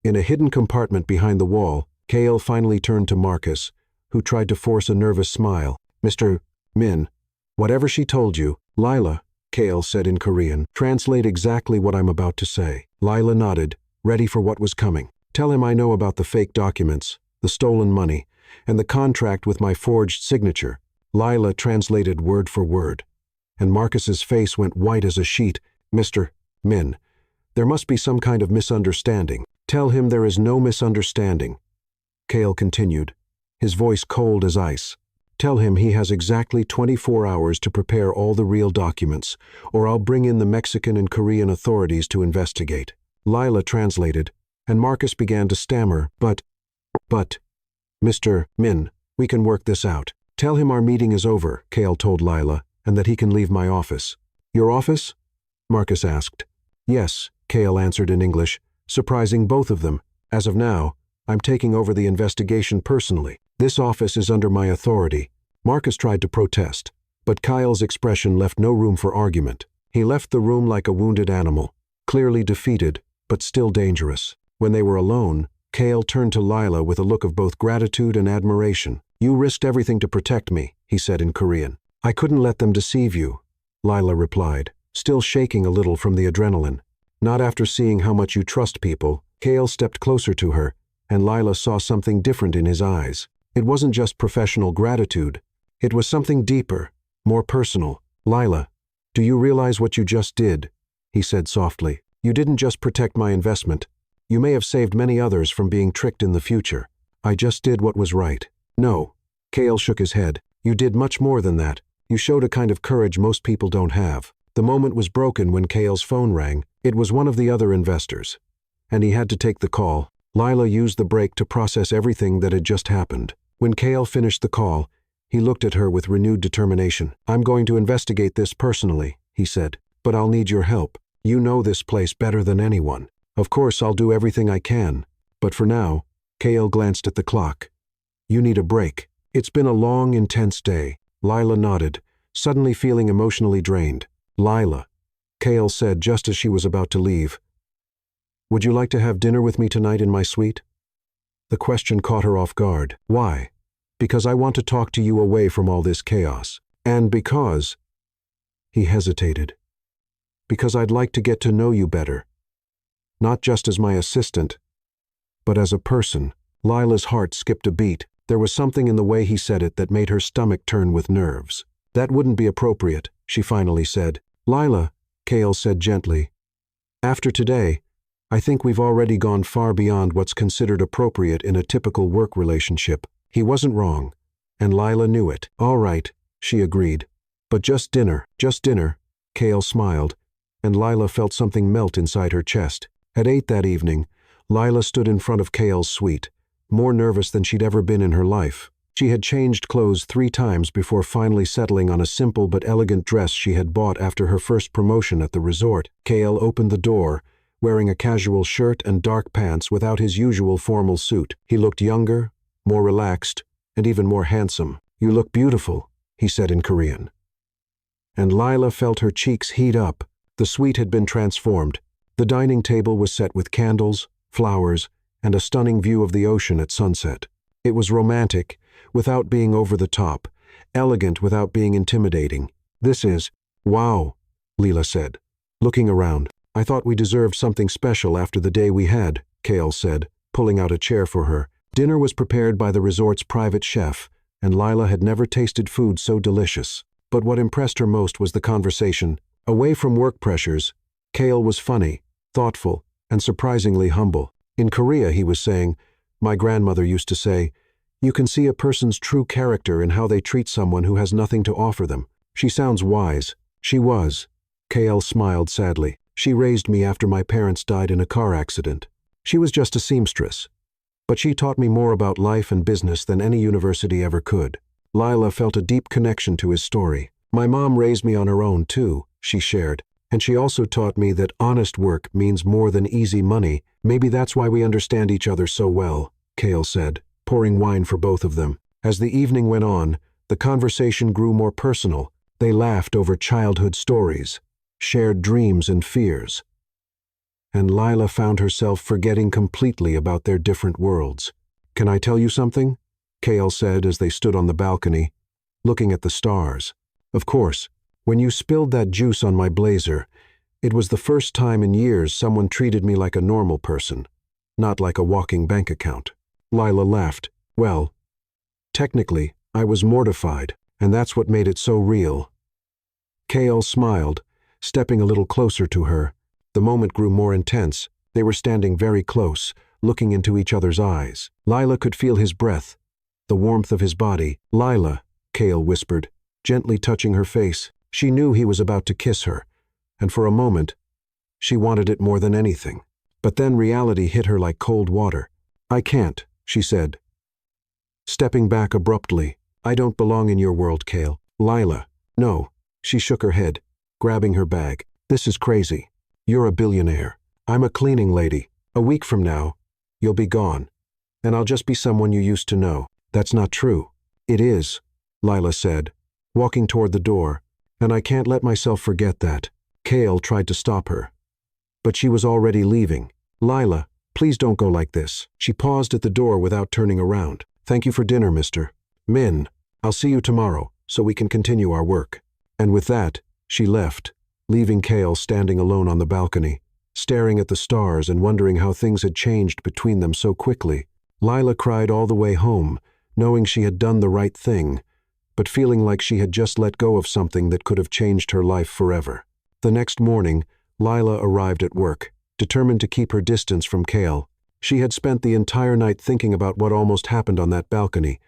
In a hidden compartment behind the wall, Kale finally turned to Marcus, who tried to force a nervous smile. Mr. Min, whatever she told you, Lila, Kale said in Korean, translate exactly what I'm about to say. Lila nodded, ready for what was coming. Tell him I know about the fake documents, the stolen money, and the contract with my forged signature. Lila translated word for word, and Marcus's face went white as a sheet. Mr. Min, there must be some kind of misunderstanding. Tell him there is no misunderstanding. Kale continued, his voice cold as ice. Tell him he has exactly 24 hours to prepare all the real documents, or I'll bring in the Mexican and Korean authorities to investigate. Lila translated, and Marcus began to stammer, but, Mr. Min, we can work this out. Tell him our meeting is over, Kale told Lila, and that he can leave my office. Your office? Marcus asked. Yes, Kale answered in English, surprising both of them. As of now, I'm taking over the investigation personally. This office is under my authority. Marcus tried to protest, but Kyle's expression left no room for argument. He left the room like a wounded animal, clearly defeated, but still dangerous. When they were alone, Kale turned to Lila with a look of both gratitude and admiration. You risked everything to protect me, he said in Korean. I couldn't let them deceive you, Lila replied, still shaking a little from the adrenaline. Not after seeing how much you trust people. Kale stepped closer to her, and Lila saw something different in his eyes. It wasn't just professional gratitude. It was something deeper, more personal. Lila, do you realize what you just did? He said softly. You didn't just protect my investment. You may have saved many others from being tricked in the future. I just did what was right. No. Kale shook his head. You did much more than that. You showed a kind of courage most people don't have. The moment was broken when Kale's phone rang. It was one of the other investors, and he had to take the call. Lila used the break to process everything that had just happened. When Kale finished the call, he looked at her with renewed determination. I'm going to investigate this personally, he said, but I'll need your help. You know this place better than anyone. Of course, I'll do everything I can, but for now, Kale glanced at the clock. You need a break. It's been a long, intense day. Lila nodded, suddenly feeling emotionally drained. Lila, Kale said just as she was about to leave. Would you like to have dinner with me tonight in my suite? The question caught her off guard. Why? Because I want to talk to you away from all this chaos. And because... He hesitated. Because I'd like to get to know you better. Not just as my assistant, but as a person. Lila's heart skipped a beat. There was something in the way he said it that made her stomach turn with nerves. That wouldn't be appropriate, she finally said. Lila, Cale said gently. After today, I think we've already gone far beyond what's considered appropriate in a typical work relationship. He wasn't wrong, and Lila knew it. All right, she agreed. But just dinner, Cale smiled, and Lila felt something melt inside her chest. At 8 that evening, Lila stood in front of Cale's suite, more nervous than she'd ever been in her life. She had changed clothes 3 times before finally settling on a simple but elegant dress she had bought after her first promotion at the resort. Cale opened the door, wearing a casual shirt and dark pants without his usual formal suit. He looked younger, more relaxed, and even more handsome. You look beautiful, he said in Korean. And Lila felt her cheeks heat up. The suite had been transformed. The dining table was set with candles, flowers, and a stunning view of the ocean at sunset. It was romantic, without being over the top, elegant without being intimidating. This is, wow, Lila said, looking around. I thought we deserved something special after the day we had, Cale said, pulling out a chair for her. Dinner was prepared by the resort's private chef, and Lila had never tasted food so delicious. But what impressed her most was the conversation. Away from work pressures, Cale was funny, thoughtful, and surprisingly humble. In Korea, he was saying, my grandmother used to say, you can see a person's true character in how they treat someone who has nothing to offer them. She sounds wise. She was. Cale smiled sadly. She raised me after my parents died in a car accident. She was just a seamstress. But she taught me more about life and business than any university ever could. Lila felt a deep connection to his story. My mom raised me on her own, too, she shared. And she also taught me that honest work means more than easy money. Maybe that's why we understand each other so well, Cale said, pouring wine for both of them. As the evening went on, the conversation grew more personal. They laughed over childhood stories, shared dreams and fears. And Lila found herself forgetting completely about their different worlds. Can I tell you something? Cale said as they stood on the balcony, looking at the stars. Of course. When you spilled that juice on my blazer, it was the first time in years someone treated me like a normal person, not like a walking bank account. Lila laughed. Well, technically, I was mortified, and that's what made it so real. Cale smiled, stepping a little closer to her. The moment grew more intense. They were standing very close, looking into each other's eyes. Lila could feel his breath, the warmth of his body. Lila, Cale whispered, gently touching her face. She knew he was about to kiss her, and for a moment, she wanted it more than anything. But then reality hit her like cold water. I can't, she said, stepping back abruptly. I don't belong in your world, Cale. Lila, no. She shook her head, grabbing her bag. This is crazy. You're a billionaire. I'm a cleaning lady. A week from now, you'll be gone, and I'll just be someone you used to know. That's not true. It is, Lila said, walking toward the door. And I can't let myself forget that. Cale tried to stop her, but she was already leaving. Lila, please don't go like this. She paused at the door without turning around. Thank you for dinner, Mr. Min. I'll see you tomorrow, so we can continue our work. And with that, she left, leaving Cale standing alone on the balcony, staring at the stars and wondering how things had changed between them so quickly. Lila cried all the way home, knowing she had done the right thing, but feeling like she had just let go of something that could have changed her life forever. The next morning, Lila arrived at work, determined to keep her distance from Cale. She had spent the entire night thinking about what almost happened on that balcony,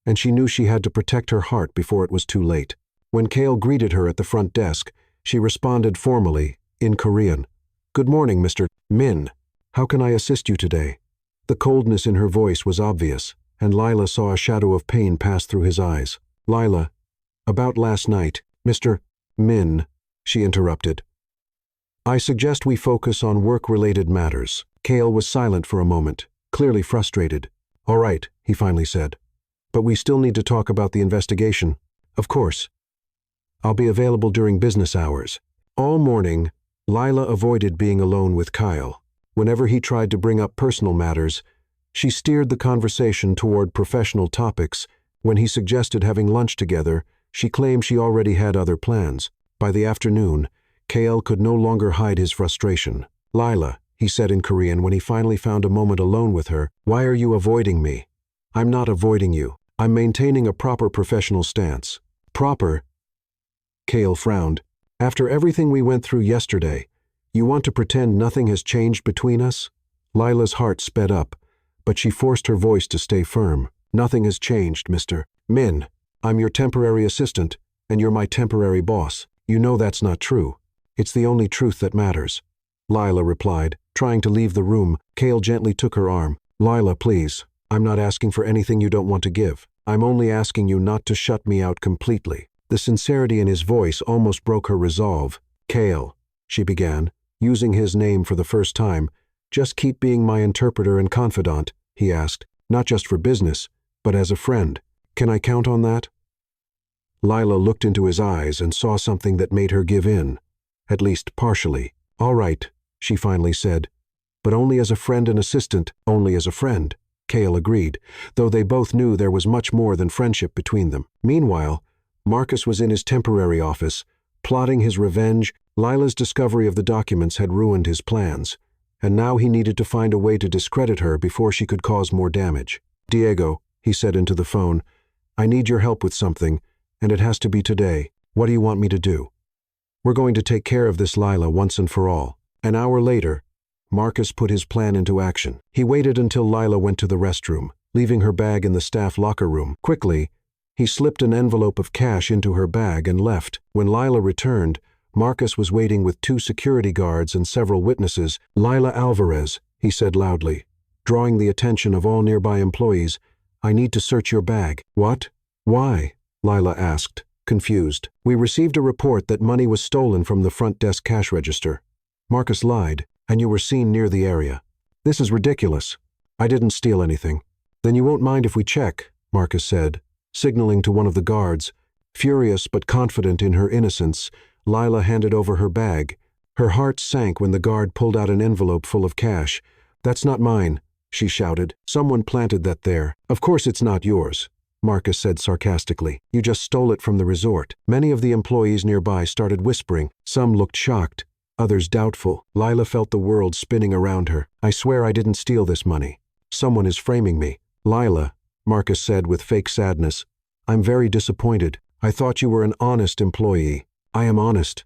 and she knew she had to protect her heart before it was too late. When Cale greeted her at the front desk, she responded formally, in Korean. Good morning, Mr. Min. How can I assist you today? The coldness in her voice was obvious, and Lila saw a shadow of pain pass through his eyes. Lila, about last night, Mr. Min, she interrupted. I suggest we focus on work-related matters. Cale was silent for a moment, clearly frustrated. All right, he finally said. But we still need to talk about the investigation. Of course. I'll be available during business hours. All morning, Lila avoided being alone with Kyle. Whenever he tried to bring up personal matters, she steered the conversation toward professional topics. When he suggested having lunch together, she claimed she already had other plans. By the afternoon, Kale could no longer hide his frustration. "Lila," he said in Korean when he finally found a moment alone with her, "why are you avoiding me?" "I'm not avoiding you. I'm maintaining a proper professional stance." "Proper?" Kale frowned. "After everything we went through yesterday, you want to pretend nothing has changed between us?" Lila's heart sped up, but she forced her voice to stay firm. "Nothing has changed, Mr. Min. I'm your temporary assistant, and you're my temporary boss. You know that's not true. It's the only truth that matters." Lila replied, trying to leave the room. Kale gently took her arm. "Lila, please. I'm not asking for anything you don't want to give. I'm only asking you not to shut me out completely." The sincerity in his voice almost broke her resolve. "Kale," she began, using his name for the first time, "just keep being my interpreter and confidant," he asked, "not just for business, but as a friend. Can I count on that?" Lila looked into his eyes and saw something that made her give in, at least partially. "All right," she finally said, "but only as a friend and assistant." "Only as a friend," Kale agreed, though they both knew there was much more than friendship between them. Meanwhile, Marcus was in his temporary office, plotting his revenge. Lila's discovery of the documents had ruined his plans, and now he needed to find a way to discredit her before she could cause more damage. "Diego," he said into the phone, "I need your help with something, and it has to be today. What do you want me to do?" "We're going to take care of this Lila once and for all." An hour later, Marcus put his plan into action. He waited until Lila went to the restroom, leaving her bag in the staff locker room. Quickly, he slipped an envelope of cash into her bag and left. When Lila returned, Marcus was waiting with 2 security guards and several witnesses. "Lila Alvarez," he said loudly, drawing the attention of all nearby employees, "I need to search your bag." "What? Why?" Lila asked, confused. "We received a report that money was stolen from the front desk cash register." Marcus lied, "And you were seen near the area." "This is ridiculous. I didn't steal anything." "Then you won't mind if we check," Marcus said, signaling to one of the guards. Furious but confident in her innocence, Lila handed over her bag. Her heart sank when the guard pulled out an envelope full of cash. "That's not mine," she shouted. "Someone planted that there." "Of course it's not yours," Marcus said sarcastically. "You just stole it from the resort." Many of the employees nearby started whispering. Some looked shocked, others doubtful. Lila felt the world spinning around her. "I swear I didn't steal this money. Someone is framing me." "Lila," Marcus said with fake sadness, "I'm very disappointed. I thought you were an honest employee." "I am honest,"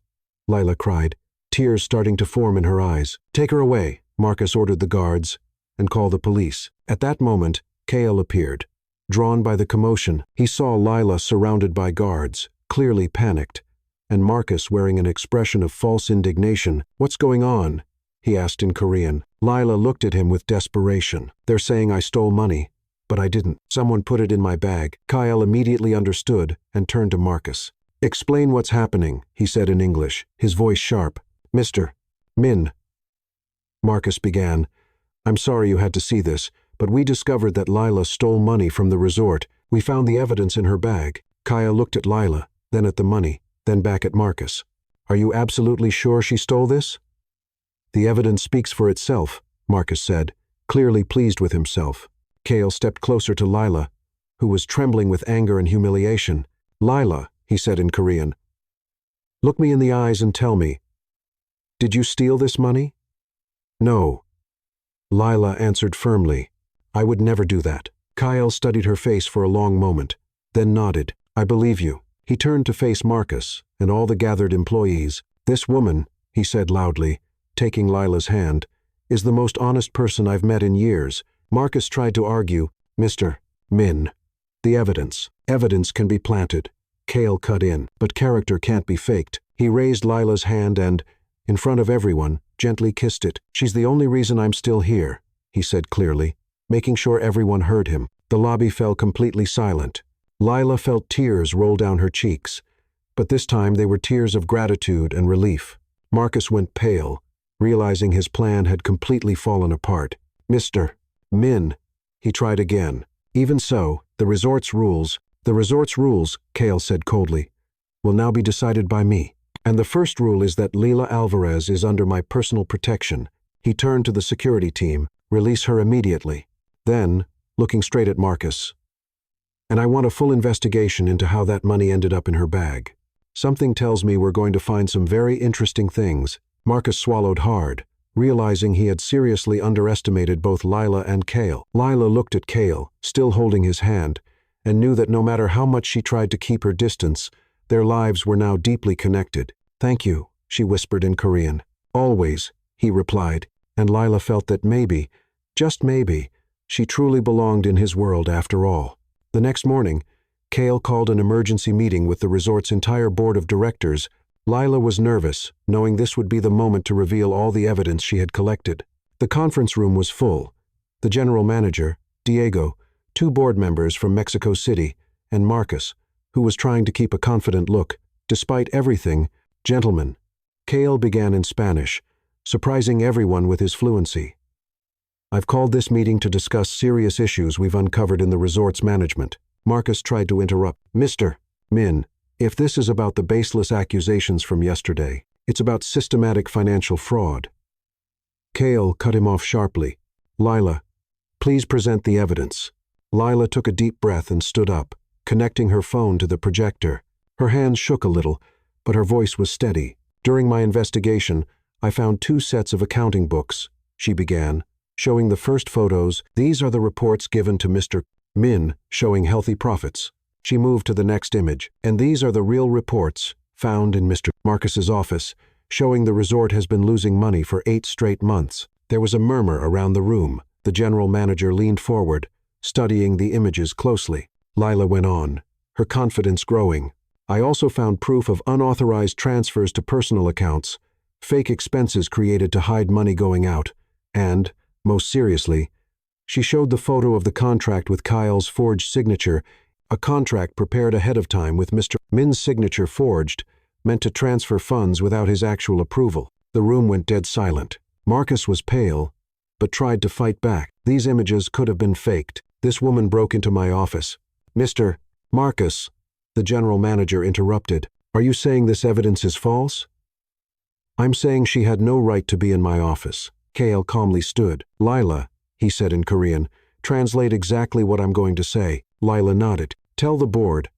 Lila cried, tears starting to form in her eyes. "Take her away," Marcus ordered the guards, "and call the police." At that moment, Kale appeared. Drawn by the commotion, he saw Lila surrounded by guards, clearly panicked, and Marcus wearing an expression of false indignation. "What's going on?" he asked in Korean. Lila looked at him with desperation. "They're saying I stole money, but I didn't. Someone put it in my bag." Kyle immediately understood and turned to Marcus. "Explain what's happening," he said in English, his voice sharp. "Mr. Min," Marcus began, "I'm sorry you had to see this, but we discovered that Lila stole money from the resort. We found the evidence in her bag." Kaya looked at Lila, then at the money, then back at Marcus. "Are you absolutely sure she stole this?" "The evidence speaks for itself," Marcus said, clearly pleased with himself. Kale stepped closer to Lila, who was trembling with anger and humiliation. "Lila," he said in Korean, "look me in the eyes and tell me, did you steal this money?" "No," Lila answered firmly. "I would never do that." Kyle studied her face for a long moment, then nodded. "I believe you." He turned to face Marcus and all the gathered employees. "This woman," he said loudly, taking Lila's hand, "is the most honest person I've met in years." Marcus tried to argue. "Mr. Min, the evidence. Evidence can be planted." Kale cut in. "But character can't be faked." He raised Lila's hand and, in front of everyone, gently kissed it. "She's the only reason I'm still here," he said clearly, making sure everyone heard him. The lobby fell completely silent. Lila felt tears roll down her cheeks, but this time they were tears of gratitude and relief. Marcus went pale, realizing his plan had completely fallen apart. "Mr. Min," he tried again. "Even so, the resort's rules," Kale said coldly, "will now be decided by me. And the first rule is that Lila Alvarez is under my personal protection." He turned to the security team. "Release her immediately." Then, looking straight at Marcus, "And I want a full investigation into how that money ended up in her bag." Something tells me we're going to find some very interesting things. Marcus swallowed hard, realizing he had seriously underestimated both Lila and Cale. Lila looked at Cale, still holding his hand, and knew that no matter how much she tried to keep her distance, their lives were now deeply connected. "Thank you," she whispered in Korean. "Always," he replied, and Lila felt that maybe, just maybe, she truly belonged in his world after all. The next morning, Cale called an emergency meeting with the resort's entire board of directors. Lila was nervous, knowing this would be the moment to reveal all the evidence she had collected. The conference room was full. The general manager, Diego, 2 board members from Mexico City, and Marcus, who was trying to keep a confident look. Despite everything, "Gentlemen," Cale began in Spanish, surprising everyone with his fluency. "I've called this meeting to discuss serious issues we've uncovered in the resort's management." Marcus tried to interrupt. "Mr. Min, if this is about the baseless accusations from yesterday, it's about systematic financial fraud." Cale cut him off sharply. "Lila, please present the evidence." Lila took a deep breath and stood up, connecting her phone to the projector. Her hands shook a little, but her voice was steady. "During my investigation, I found 2 sets of accounting books," she began, showing the first photos. "These are the reports given to Mr. Min showing healthy profits." She moved to the next image. "And these are the real reports found in Mr. Marcus's office, showing the resort has been losing money for 8 straight months." There was a murmur around the room. The general manager leaned forward, studying the images closely. Lila went on, her confidence growing. "I also found proof of unauthorized transfers to personal accounts, fake expenses created to hide money going out, and, most seriously, she showed the photo of the contract with Kyle's forged signature, a contract prepared ahead of time with Mr. Min's signature forged, meant to transfer funds without his actual approval." The room went dead silent. Marcus was pale, but tried to fight back. "These images could have been faked. This woman broke into my office." "Mr. Marcus," the general manager interrupted, "are you saying this evidence is false?" "I'm saying she had no right to be in my office." Cale calmly stood. "Lila," he said in Korean, "translate exactly what I'm going to say." Lila nodded. "Tell the board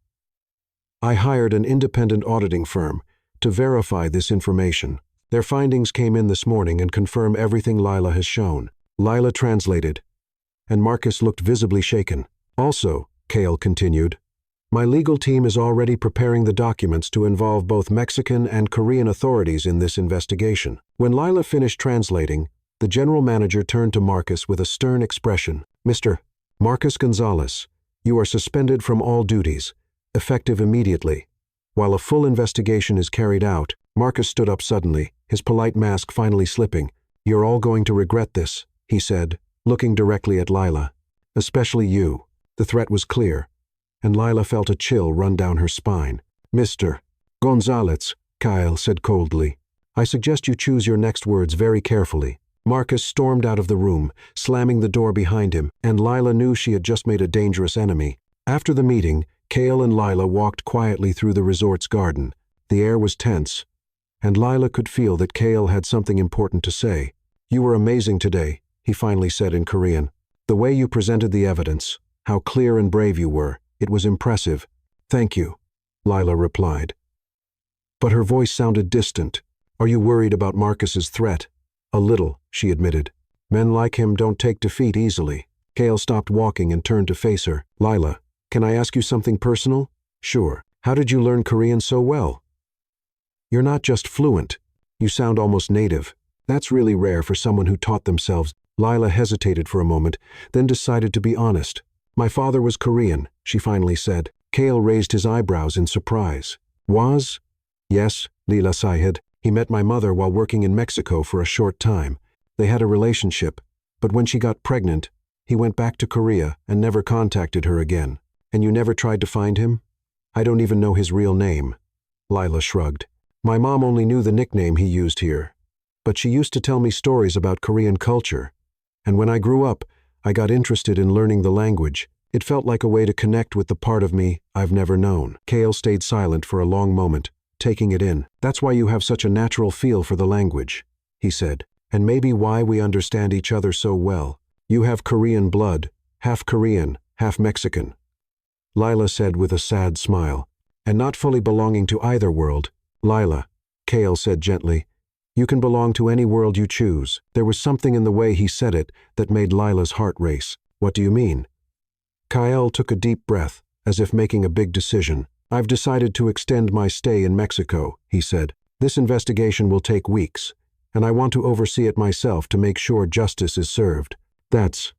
I hired an independent auditing firm to verify this information. Their findings came in this morning and confirm everything Lila has shown." Lila translated, and Marcus looked visibly shaken. "Also," Cale continued, "my legal team is already preparing the documents to involve both Mexican and Korean authorities in this investigation." When Lila finished translating, the general manager turned to Marcus with a stern expression. "Mr. Marcus Gonzalez, you are suspended from all duties, effective immediately. While a full investigation is carried out." Marcus stood up suddenly, his polite mask finally slipping. "You're all going to regret this," he said, looking directly at Lila. "Especially you." The threat was clear, and Lila felt a chill run down her spine. "Mr. Gonzalez," Kyle said coldly, "I suggest you choose your next words very carefully." Marcus stormed out of the room, slamming the door behind him, and Lila knew she had just made a dangerous enemy. After the meeting, Cale and Lila walked quietly through the resort's garden. The air was tense, and Lila could feel that Cale had something important to say. "You were amazing today," he finally said in Korean. "The way you presented the evidence, how clear and brave you were, it was impressive." "Thank you," Lila replied. But her voice sounded distant. "Are you worried about Marcus's threat?" "A little," she admitted. "Men like him don't take defeat easily." Cale stopped walking and turned to face her. "Lila, can I ask you something personal?" "Sure. How did you learn Korean so well?" "You're not just fluent. You sound almost native. That's really rare for someone who taught themselves." Lila hesitated for a moment, then decided to be honest. "My father was Korean," she finally said. Cale raised his eyebrows in surprise. "Was?" "Yes," Lila sighed. "He met my mother while working in Mexico for a short time. They had a relationship, but when she got pregnant, he went back to Korea and never contacted her again." "And you never tried to find him?" "I don't even know his real name." Lila shrugged. "My mom only knew the nickname he used here. But she used to tell me stories about Korean culture. And when I grew up, I got interested in learning the language. It felt like a way to connect with the part of me I've never known." Cale stayed silent for a long moment, taking it in. "That's why you have such a natural feel for the language," he said. "And maybe why we understand each other so well. You have Korean blood, half Korean, half Mexican." Lila said with a sad smile, and not fully belonging to either world. Lila, Kale said gently, you can belong to any world you choose. There was something in the way he said it that made Lila's heart race. What do you mean? Kyle took a deep breath, as if making a big decision. I've decided to extend my stay in Mexico, he said. This investigation will take weeks, and I want to oversee it myself to make sure justice is served. That's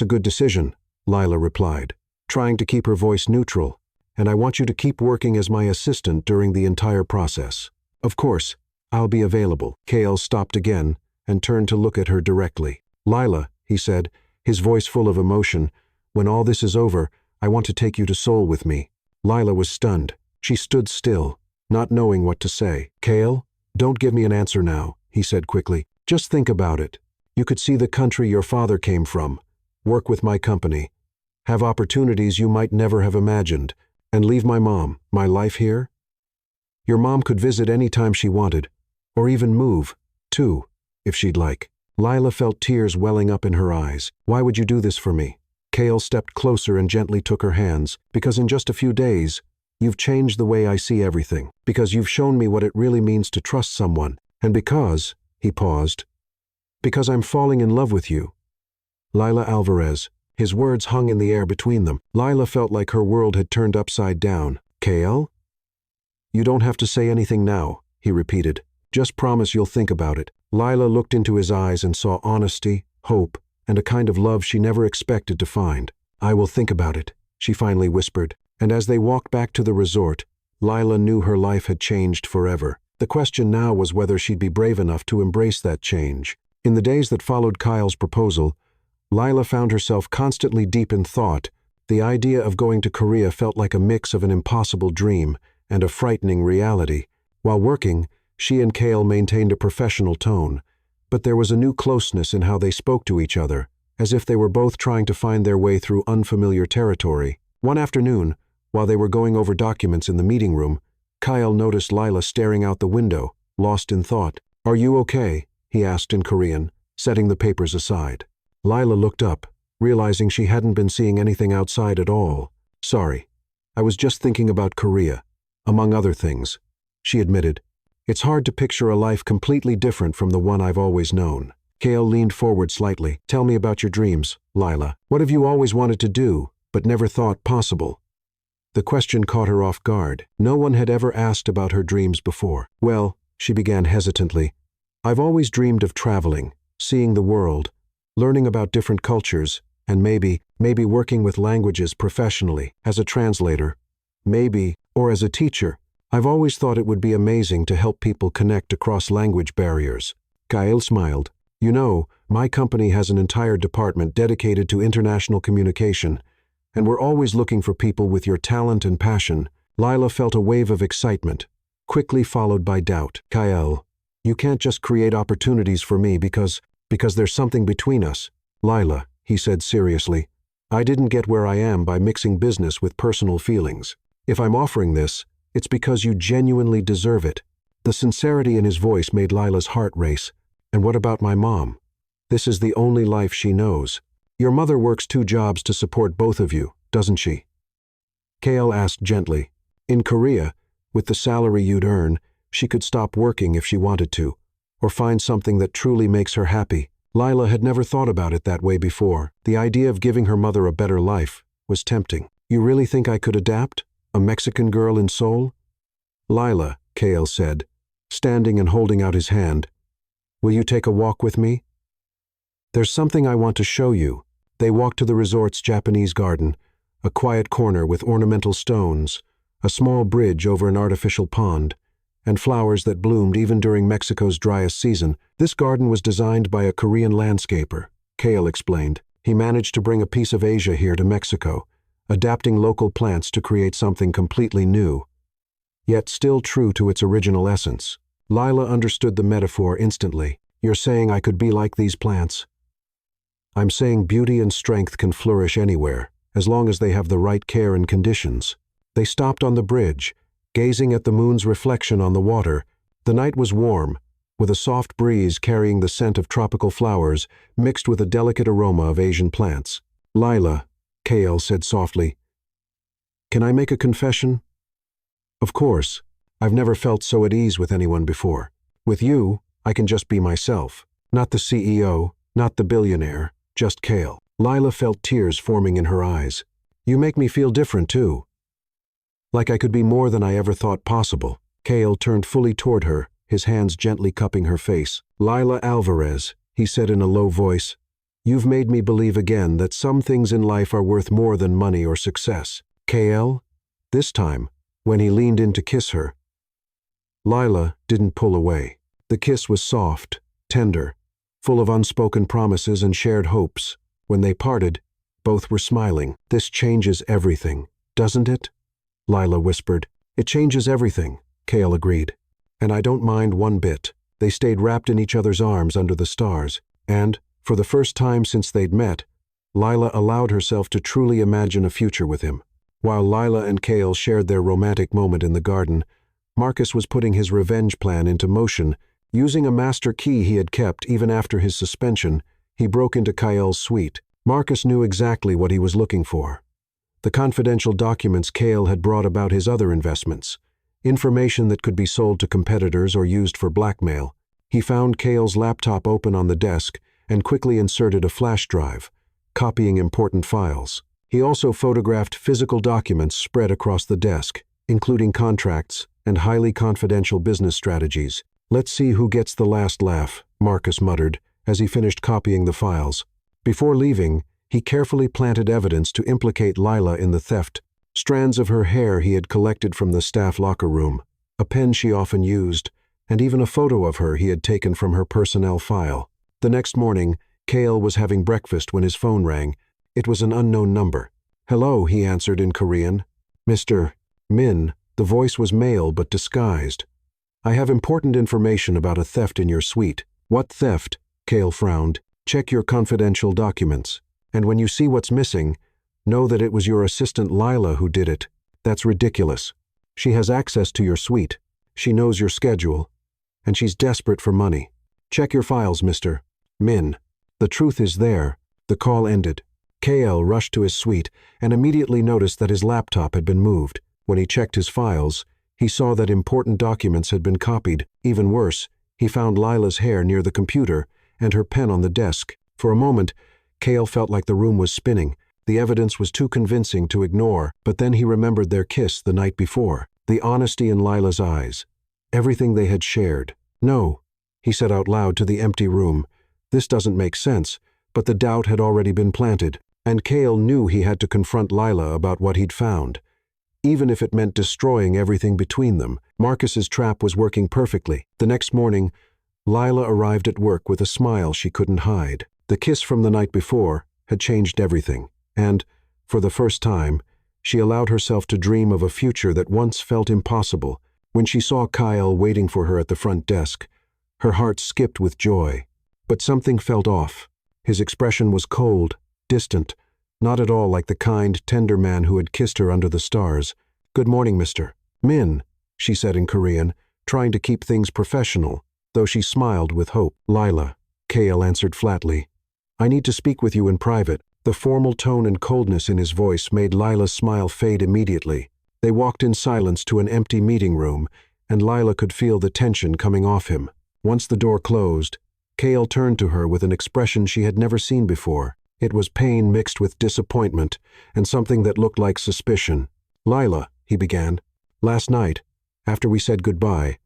a good decision, Lila replied, trying to keep her voice neutral, and I want you to keep working as my assistant during the entire process. Of course, I'll be available. Kale stopped again and turned to look at her directly. Lila, he said, his voice full of emotion, when all this is over, I want to take you to Seoul with me. Lila was stunned. She stood still, not knowing what to say. Kale, don't give me an answer now, he said quickly. Just think about it. You could see the country your father came from, work with my company, have opportunities you might never have imagined, and leave my mom, my life here? Your mom could visit any time she wanted, or even move, too, if she'd like. Lila felt tears welling up in her eyes. Why would you do this for me? Kale stepped closer and gently took her hands. Because in just a few days, you've changed the way I see everything. Because you've shown me what it really means to trust someone. And because, he paused, because I'm falling in love with you. Lila Alvarez. His words hung in the air between them. Lila felt like her world had turned upside down. Kale? You don't have to say anything now, he repeated. Just promise you'll think about it. Lila looked into his eyes and saw honesty, hope, and a kind of love she never expected to find. I will think about it, she finally whispered. And as they walked back to the resort, Lila knew her life had changed forever. The question now was whether she'd be brave enough to embrace that change. In the days that followed Kyle's proposal, Lila found herself constantly deep in thought. The idea of going to Korea felt like a mix of an impossible dream and a frightening reality. While working, she and Kale maintained a professional tone, but there was a new closeness in how they spoke to each other, as if they were both trying to find their way through unfamiliar territory. One afternoon, while they were going over documents in the meeting room, Kyle noticed Lila staring out the window, lost in thought. Are you okay? He asked in Korean, setting the papers aside. Lila looked up, realizing she hadn't been seeing anything outside at all. Sorry, I was just thinking about Korea, among other things, she admitted. It's hard to picture a life completely different from the one I've always known. Kale leaned forward slightly. Tell me about your dreams, Lila. What have you always wanted to do, but never thought possible? The question caught her off guard. No one had ever asked about her dreams before. Well, she began hesitantly, I've always dreamed of traveling, seeing the world, learning about different cultures, and maybe working with languages professionally, as a translator, or as a teacher. I've always thought it would be amazing to help people connect across language barriers. Kyle smiled. You know, my company has an entire department dedicated to international communication, and we're always looking for people with your talent and passion. Lila felt a wave of excitement, quickly followed by doubt. Kyle, you can't just create opportunities for me because there's something between us. Lila, he said seriously, I didn't get where I am by mixing business with personal feelings. If I'm offering this, it's because you genuinely deserve it. The sincerity in his voice made Lila's heart race. And what about my mom? This is the only life she knows. Your mother works 2 jobs to support both of you, doesn't she? Kale asked gently. In Korea, with the salary you'd earn, she could stop working if she wanted to, or find something that truly makes her happy. Lila had never thought about it that way before. The idea of giving her mother a better life was tempting. You really think I could adapt? A Mexican girl in Seoul? Lila, Kale said, standing and holding out his hand. Will you take a walk with me? There's something I want to show you. They walked to the resort's Japanese garden, a quiet corner with ornamental stones, a small bridge over an artificial pond, and flowers that bloomed even during Mexico's driest season. This garden was designed by a Korean landscaper, Kale explained. He managed to bring a piece of Asia here to Mexico, adapting local plants to create something completely new, yet still true to its original essence. Lila understood the metaphor instantly. You're saying I could be like these plants? I'm saying beauty and strength can flourish anywhere, as long as they have the right care and conditions. They stopped on the bridge, gazing at the moon's reflection on the water. The night was warm, with a soft breeze carrying the scent of tropical flowers mixed with a delicate aroma of Asian plants. Lila, Kale said softly, can I make a confession? Of course, I've never felt so at ease with anyone before. With you, I can just be myself. Not the CEO, not the billionaire, just Kale. Lila felt tears forming in her eyes. You make me feel different too. Like I could be more than I ever thought possible. Kale turned fully toward her, his hands gently cupping her face. Lila Alvarez, he said in a low voice, you've made me believe again that some things in life are worth more than money or success. Kale? This time, when he leaned in to kiss her, Lila didn't pull away. The kiss was soft, tender, full of unspoken promises and shared hopes. When they parted, both were smiling. This changes everything, doesn't it? Lila whispered. It changes everything, Kale agreed. And I don't mind one bit. They stayed wrapped in each other's arms under the stars, and, for the first time since they'd met, Lila allowed herself to truly imagine a future with him. While Lila and Kale shared their romantic moment in the garden, Marcus was putting his revenge plan into motion. Using a master key he had kept even after his suspension, he broke into Kael's suite. Marcus knew exactly what he was looking for. The confidential documents Kale had brought about his other investments, information that could be sold to competitors or used for blackmail. He found Kale's laptop open on the desk and quickly inserted a flash drive, copying important files. He also photographed physical documents spread across the desk, including contracts and highly confidential business strategies. Let's see who gets the last laugh, Marcus muttered as he finished copying the files. Before leaving, he carefully planted evidence to implicate Lila in the theft. Strands of her hair he had collected from the staff locker room, a pen she often used, and even a photo of her he had taken from her personnel file. The next morning, Kale was having breakfast when his phone rang. It was an unknown number. Hello, he answered in Korean. Mr. Min, the voice was male but disguised. I have important information about a theft in your suite. What theft? Kale frowned. Check your confidential documents. And when you see what's missing, know that it was your assistant Lila who did it. That's ridiculous. She has access to your suite. She knows your schedule. And she's desperate for money. Check your files, Mr. Min. The truth is there. The call ended. Kale rushed to his suite and immediately noticed that his laptop had been moved. When he checked his files, he saw that important documents had been copied. Even worse, he found Lila's hair near the computer and her pen on the desk. For a moment, Kale felt like the room was spinning. The evidence was too convincing to ignore, but then he remembered their kiss the night before, the honesty in Lila's eyes, everything they had shared. No, he said out loud to the empty room. This doesn't make sense, but the doubt had already been planted, and Kale knew he had to confront Lila about what he'd found. Even if it meant destroying everything between them, Marcus's trap was working perfectly. The next morning, Lila arrived at work with a smile she couldn't hide. The kiss from the night before had changed everything, and, for the first time, she allowed herself to dream of a future that once felt impossible. When she saw Kyle waiting for her at the front desk, her heart skipped with joy. But something felt off. His expression was cold, distant, not at all like the kind, tender man who had kissed her under the stars. Good morning, Mr. Min, she said in Korean, trying to keep things professional, though she smiled with hope. Lila, Kale answered flatly. I need to speak with you in private. The formal tone and coldness in his voice made Lila's smile fade immediately. They walked in silence to an empty meeting room, and Lila could feel the tension coming off him. Once the door closed, Kale turned to her with an expression she had never seen before. It was pain mixed with disappointment, and something that looked like suspicion. Lila, he began, last night, after we said goodbye,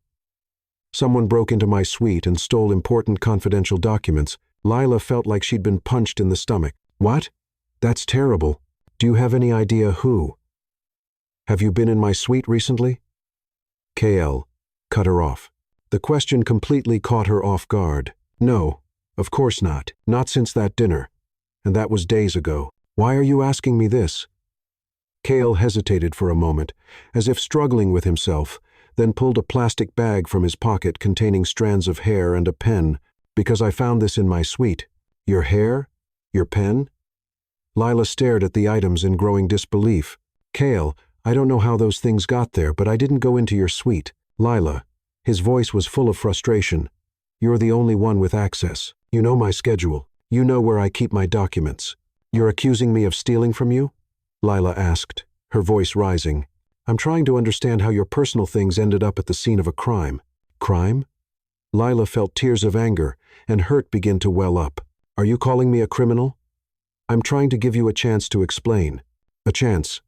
someone broke into my suite and stole important confidential documents. Lila felt like she'd been punched in the stomach. What? That's terrible. Do you have any idea who? Have you been in my suite recently? Kale cut her off. The question completely caught her off guard. No, of course not. Not since that dinner. And that was days ago. Why are you asking me this? Kale hesitated for a moment, as if struggling with himself, then pulled a plastic bag from his pocket containing strands of hair and a pen. Because I found this in my suite. Your hair? Your pen? Lila stared at the items in growing disbelief. Kale, I don't know how those things got there, but I didn't go into your suite. Lila, his voice was full of frustration. You're the only one with access. You know my schedule. You know where I keep my documents. You're accusing me of stealing from you? Lila asked, her voice rising. I'm trying to understand how your personal things ended up at the scene of a crime. Crime? Lila felt tears of anger, and hurt begin to well up. Are you calling me a criminal? I'm trying to give you a chance to explain. A chance.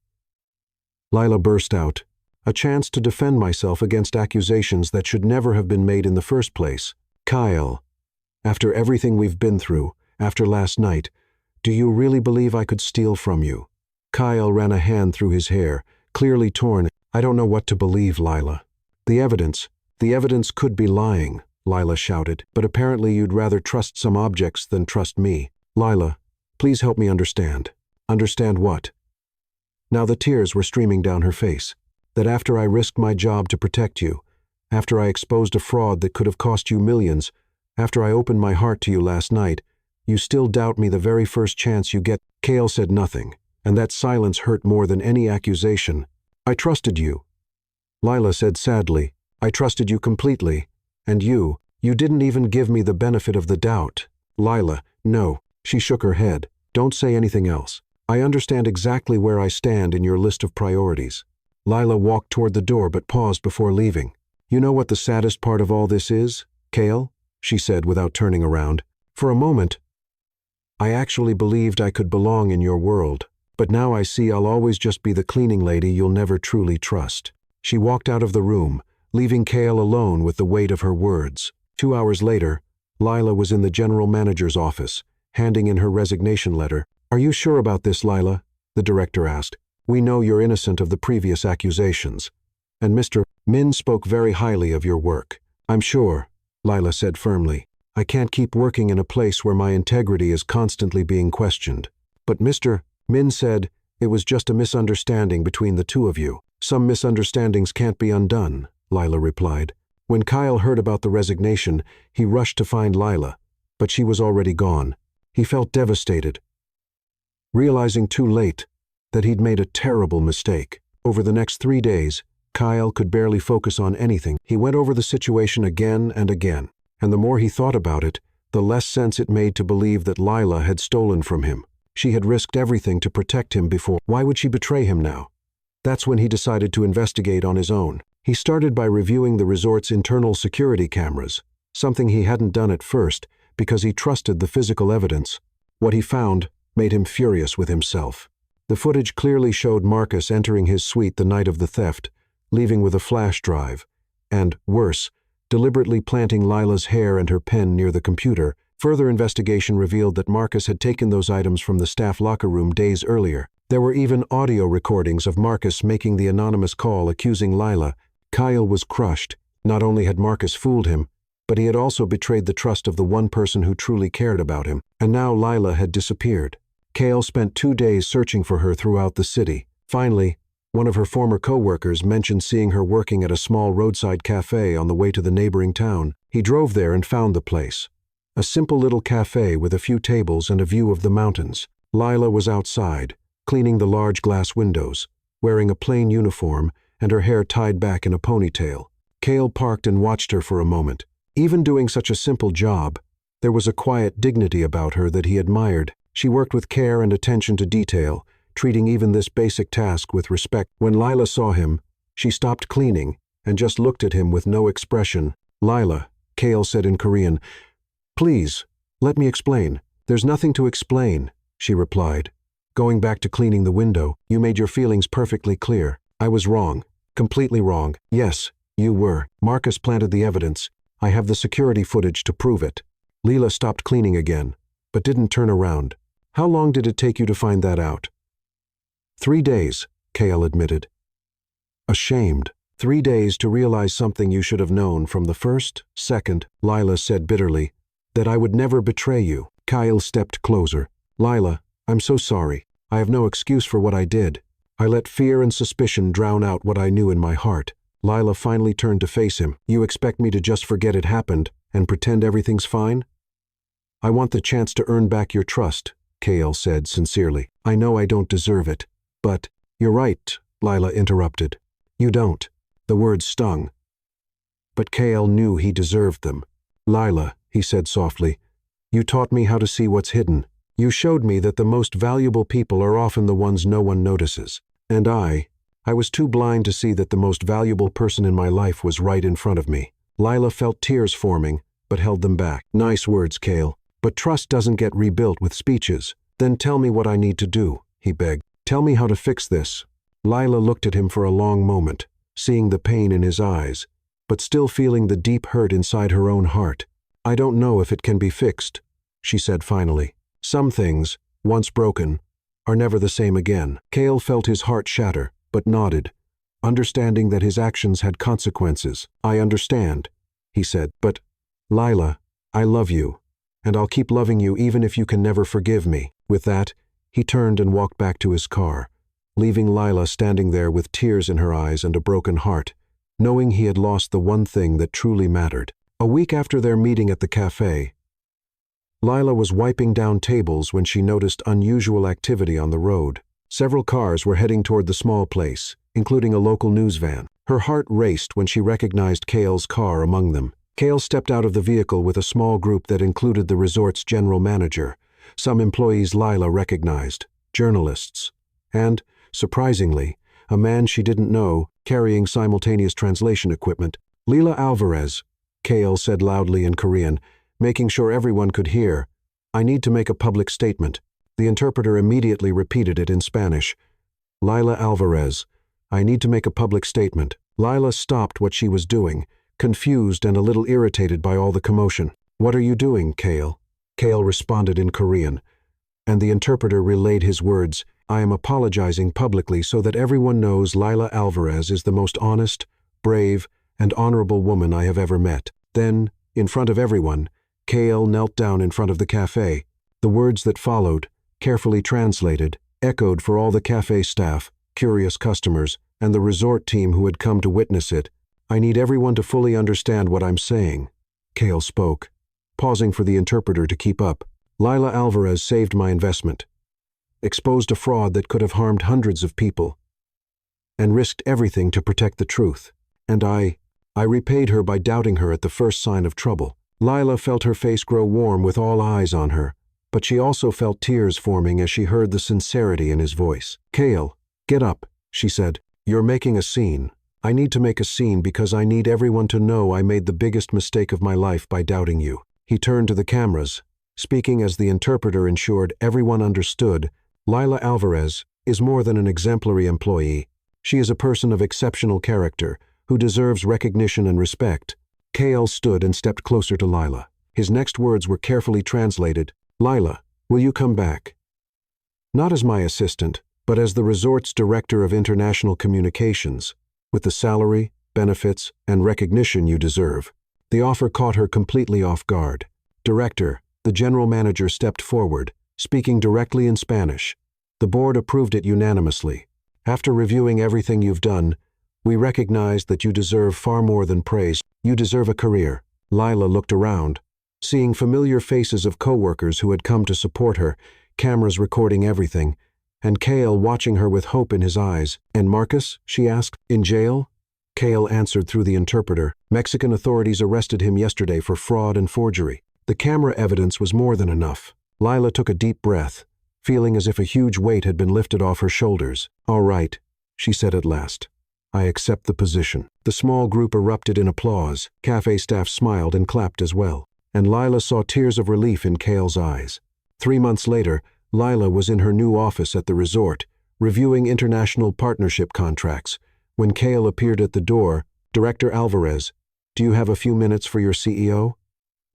Lila burst out. A chance to defend myself against accusations that should never have been made in the first place. Kyle, after everything we've been through, after last night, do you really believe I could steal from you? Kyle ran a hand through his hair, clearly torn. I don't know what to believe, Lila. The evidence could be lying, Lila shouted, but apparently you'd rather trust some objects than trust me. Lila, please help me understand. Understand what? Now the tears were streaming down her face. That after I risked my job to protect you, after I exposed a fraud that could have cost you millions, after I opened my heart to you last night, you still doubt me the very first chance you get. Kale said nothing, and that silence hurt more than any accusation. I trusted you. Lila said sadly, I trusted you completely. And you didn't even give me the benefit of the doubt. Lila, no. She shook her head. Don't say anything else. I understand exactly where I stand in your list of priorities. Lila walked toward the door but paused before leaving. You know what the saddest part of all this is, Kale? She said without turning around. For a moment, I actually believed I could belong in your world, but now I see I'll always just be the cleaning lady you'll never truly trust. She walked out of the room, leaving Kale alone with the weight of her words. 2 hours later, Lila was in the general manager's office, handing in her resignation letter. Are you sure about this, Lila? The director asked. We know you're innocent of the previous accusations. And Mr. Min spoke very highly of your work. I'm sure, Lila said firmly. I can't keep working in a place where my integrity is constantly being questioned. But Mr. Min said it was just a misunderstanding between the two of you. Some misunderstandings can't be undone, Lila replied. When Kyle heard about the resignation, he rushed to find Lila, but she was already gone. He felt devastated, realizing too late that he'd made a terrible mistake. Over the next 3 days, Kyle could barely focus on anything. He went over the situation again and again, and the more he thought about it, the less sense it made to believe that Lila had stolen from him. She had risked everything to protect him before. Why would she betray him now? That's when he decided to investigate on his own. He started by reviewing the resort's internal security cameras, something he hadn't done at first because he trusted the physical evidence. What he found made him furious with himself. The footage clearly showed Marcus entering his suite the night of the theft, leaving with a flash drive, and, worse, deliberately planting Lila's hair and her pen near the computer. Further investigation revealed that Marcus had taken those items from the staff locker room days earlier. There were even audio recordings of Marcus making the anonymous call accusing Lila. Kyle was crushed. Not only had Marcus fooled him, but he had also betrayed the trust of the one person who truly cared about him. And now Lila had disappeared. Kale spent 2 days searching for her throughout the city. Finally, one of her former co-workers mentioned seeing her working at a small roadside cafe on the way to the neighboring town. He drove there and found the place. A simple little cafe with a few tables and a view of the mountains. Lila was outside, cleaning the large glass windows, wearing a plain uniform and her hair tied back in a ponytail. Kale parked and watched her for a moment. Even doing such a simple job, there was a quiet dignity about her that he admired. She worked with care and attention to detail, treating even this basic task with respect. When Lila saw him, she stopped cleaning and just looked at him with no expression. Lila, Kale said in Korean, "Please, let me explain." "There's nothing to explain," she replied. Going back to cleaning the window, "You made your feelings perfectly clear. I was wrong, completely wrong." "Yes, you were. Marcus planted the evidence. I have the security footage to prove it." Lila stopped cleaning again, but didn't turn around. "How long did it take you to find that out?" 3 days, Kale admitted. Ashamed. 3 days to realize something you should have known from the first, second, Lila said bitterly, that I would never betray you. Kyle stepped closer. "Lila, I'm so sorry. I have no excuse for what I did. I let fear and suspicion drown out what I knew in my heart." Lila finally turned to face him. "You expect me to just forget it happened and pretend everything's fine?" "I want the chance to earn back your trust," Kale said sincerely. "I know I don't deserve it, but—" "You're right," Lila interrupted. "You don't." The words stung. But Kale knew he deserved them. "Lila," he said softly, "you taught me how to see what's hidden. You showed me that the most valuable people are often the ones no one notices. And I, I was too blind to see that the most valuable person in my life was right in front of me. Lila felt tears forming, but held them back. Nice words, Cale. But trust doesn't get rebuilt with speeches. Then tell me what I need to do, he begged. Tell me how to fix this. Lila looked at him for a long moment, seeing the pain in his eyes, but still feeling the deep hurt inside her own heart. I don't know if it can be fixed, she said finally. Some things, once broken, are never the same again. Cale felt his heart shatter, but nodded, understanding that his actions had consequences. I understand, he said, but, Lila, I love you, and I'll keep loving you even if you can never forgive me. With that, he turned and walked back to his car, leaving Lila standing there with tears in her eyes and a broken heart, knowing he had lost the one thing that truly mattered. A week after their meeting at the cafe, Lila was wiping down tables when she noticed unusual activity on the road. Several cars were heading toward the small place, including a local news van. Her heart raced when she recognized Cale's car among them. Cale stepped out of the vehicle with a small group that included the resort's general manager, some employees Lila recognized, journalists, and, surprisingly, a man she didn't know, carrying simultaneous translation equipment. Lila Alvarez, Cale said loudly in Korean, making sure everyone could hear. I need to make a public statement. The interpreter immediately repeated it in Spanish. Lila Alvarez, I need to make a public statement. Lila stopped what she was doing, confused and a little irritated by all the commotion. What are you doing, Cale? Cale responded in Korean, and the interpreter relayed his words. I am apologizing publicly so that everyone knows Lila Alvarez is the most honest, brave, and honorable woman I have ever met. Then, in front of everyone, Cale knelt down in front of the cafe. The words that followed, carefully translated, echoed for all the cafe staff, curious customers, and the resort team who had come to witness it. I need everyone to fully understand what I'm saying. Cale spoke, pausing for the interpreter to keep up. Lila Alvarez saved my investment, exposed a fraud that could have harmed hundreds of people, and risked everything to protect the truth. And I repaid her by doubting her at the first sign of trouble. Lila felt her face grow warm with all eyes on her, but she also felt tears forming as she heard the sincerity in his voice. Cale, get up, she said. You're making a scene. I need to make a scene because I need everyone to know I made the biggest mistake of my life by doubting you. He turned to the cameras, speaking as the interpreter ensured everyone understood. Lila Alvarez is more than an exemplary employee. She is a person of exceptional character who deserves recognition and respect. Cale stood and stepped closer to Lila. His next words were carefully translated. Lila, will you come back? Not as my assistant, but as the resort's director of international communications, with the salary, benefits, and recognition you deserve. The offer caught her completely off guard. Director, the general manager stepped forward, speaking directly in Spanish. The board approved it unanimously. After reviewing everything you've done, we recognize that you deserve far more than praise. You deserve a career. Lila looked around, seeing familiar faces of coworkers who had come to support her, cameras recording everything, and Cale watching her with hope in his eyes. And Marcus, she asked, in jail? Cale answered through the interpreter. Mexican authorities arrested him yesterday for fraud and forgery. The camera evidence was more than enough. Lila took a deep breath, feeling as if a huge weight had been lifted off her shoulders. All right, she said at last. I accept the position. The small group erupted in applause. Cafe staff smiled and clapped as well. And Lila saw tears of relief in Cale's eyes. 3 months later, Lila was in her new office at the resort, reviewing international partnership contracts. When Cale appeared at the door, Director Alvarez, do you have a few minutes for your CEO?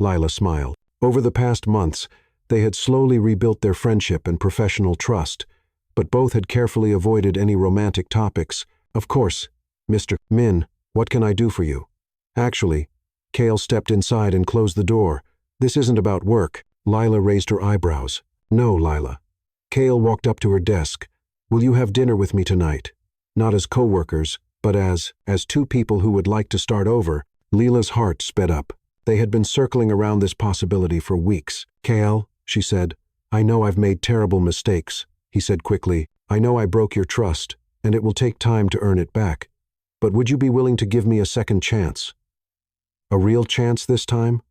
Lila smiled. Over the past months, they had slowly rebuilt their friendship and professional trust, but both had carefully avoided any romantic topics. Of course, Mr. Min, what can I do for you? Actually, Cale stepped inside and closed the door. This isn't about work. Lila raised her eyebrows. No, Lila. Cale walked up to her desk. Will you have dinner with me tonight? Not as co-workers, but as two people who would like to start over. Lila's heart sped up. They had been circling around this possibility for weeks. Cale, she said, I know I've made terrible mistakes. He said quickly, I know I broke your trust, and it will take time to earn it back. But would you be willing to give me a second chance? A real chance this time?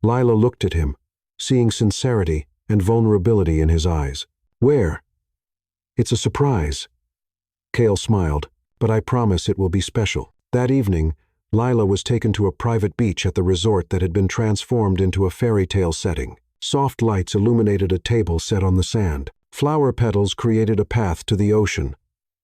Lila looked at him, seeing sincerity and vulnerability in his eyes. Where? It's a surprise. Kale smiled. But I promise it will be special. That evening, Lila was taken to a private beach at the resort that had been transformed into a fairy tale setting. Soft lights illuminated a table set on the sand. Flower petals created a path to the ocean,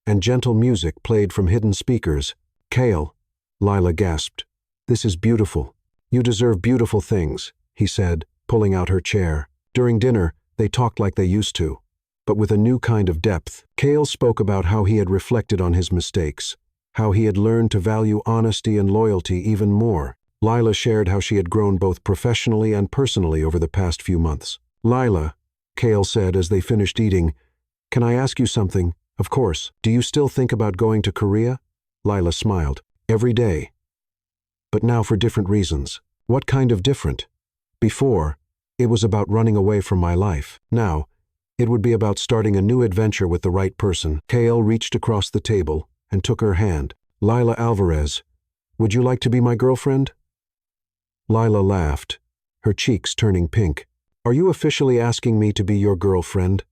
and gentle music played from hidden speakers. Kale, Lila gasped. This is beautiful. You deserve beautiful things, he said, pulling out her chair. During dinner, they talked like they used to, but with a new kind of depth. Kale spoke about how he had reflected on his mistakes, how he had learned to value honesty and loyalty even more. Lila shared how she had grown both professionally and personally over the past few months. Lila, Kale said as they finished eating, can I ask you something? Of course. Do you still think about going to Korea? Lila smiled. Every day. But now for different reasons. What kind of different? Before, it was about running away from my life. Now, it would be about starting a new adventure with the right person. Kale reached across the table and took her hand. Lila Alvarez, would you like to be my girlfriend? Lila laughed, her cheeks turning pink. Are you officially asking me to be your girlfriend?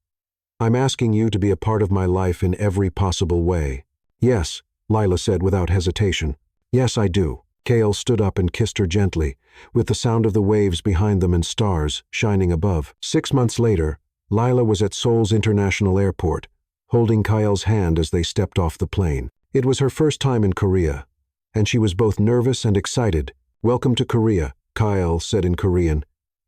I'm asking you to be a part of my life in every possible way. Yes, Lila said without hesitation. Yes, I do. Kale stood up and kissed her gently, with the sound of the waves behind them and stars shining above. 6 months later, Lila was at Seoul's International Airport, holding Kyle's hand as they stepped off the plane. It was her first time in Korea, and she was both nervous and excited. Welcome to Korea, Kyle said in Korean,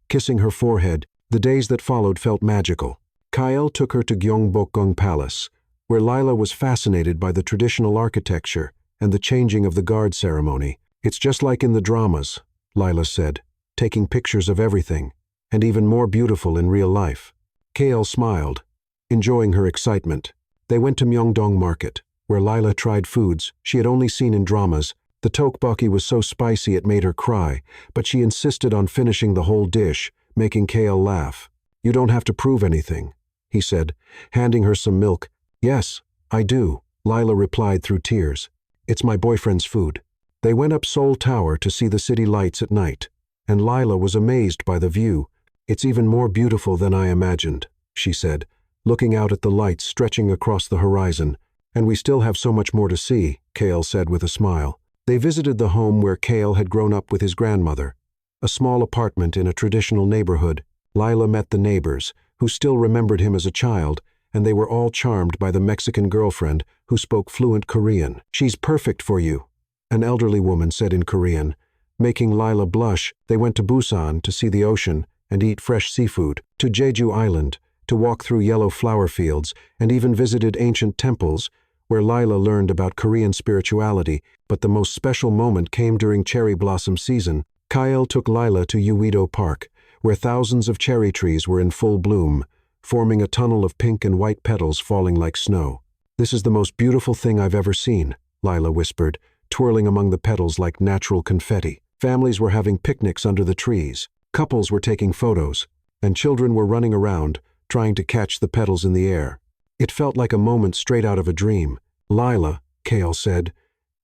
kissing her forehead. The days that followed felt magical. Kyle took her to Gyeongbokgung Palace, where Lila was fascinated by the traditional architecture and the changing of the guard ceremony. It's just like in the dramas, Lila said, taking pictures of everything, and even more beautiful in real life. Kale smiled, enjoying her excitement. They went to Myeongdong Market, where Lila tried foods she had only seen in dramas. The tteokbokki was so spicy it made her cry, but she insisted on finishing the whole dish, making Kale laugh. You don't have to prove anything, he said, handing her some milk. Yes, I do, Lila replied through tears. It's my boyfriend's food. They went up Seoul Tower to see the city lights at night, and Lila was amazed by the view. It's even more beautiful than I imagined, she said, looking out at the lights stretching across the horizon. And we still have so much more to see, Kale said with a smile. They visited the home where Kale had grown up with his grandmother, a small apartment in a traditional neighborhood. Lila met the neighbors, who still remembered him as a child, and they were all charmed by the Mexican girlfriend who spoke fluent Korean. She's perfect for you, an elderly woman said in Korean. Making Lila blush, they went to Busan to see the ocean and eat fresh seafood, to Jeju Island to walk through yellow flower fields, and even visited ancient temples, where Lila learned about Korean spirituality. But the most special moment came during cherry blossom season. Kyle took Lila to Uido Park, where thousands of cherry trees were in full bloom, forming a tunnel of pink and white petals falling like snow. This is the most beautiful thing I've ever seen, Lila whispered, twirling among the petals like natural confetti. Families were having picnics under the trees, couples were taking photos, and children were running around, trying to catch the petals in the air. It felt like a moment straight out of a dream. Lila, Kale said,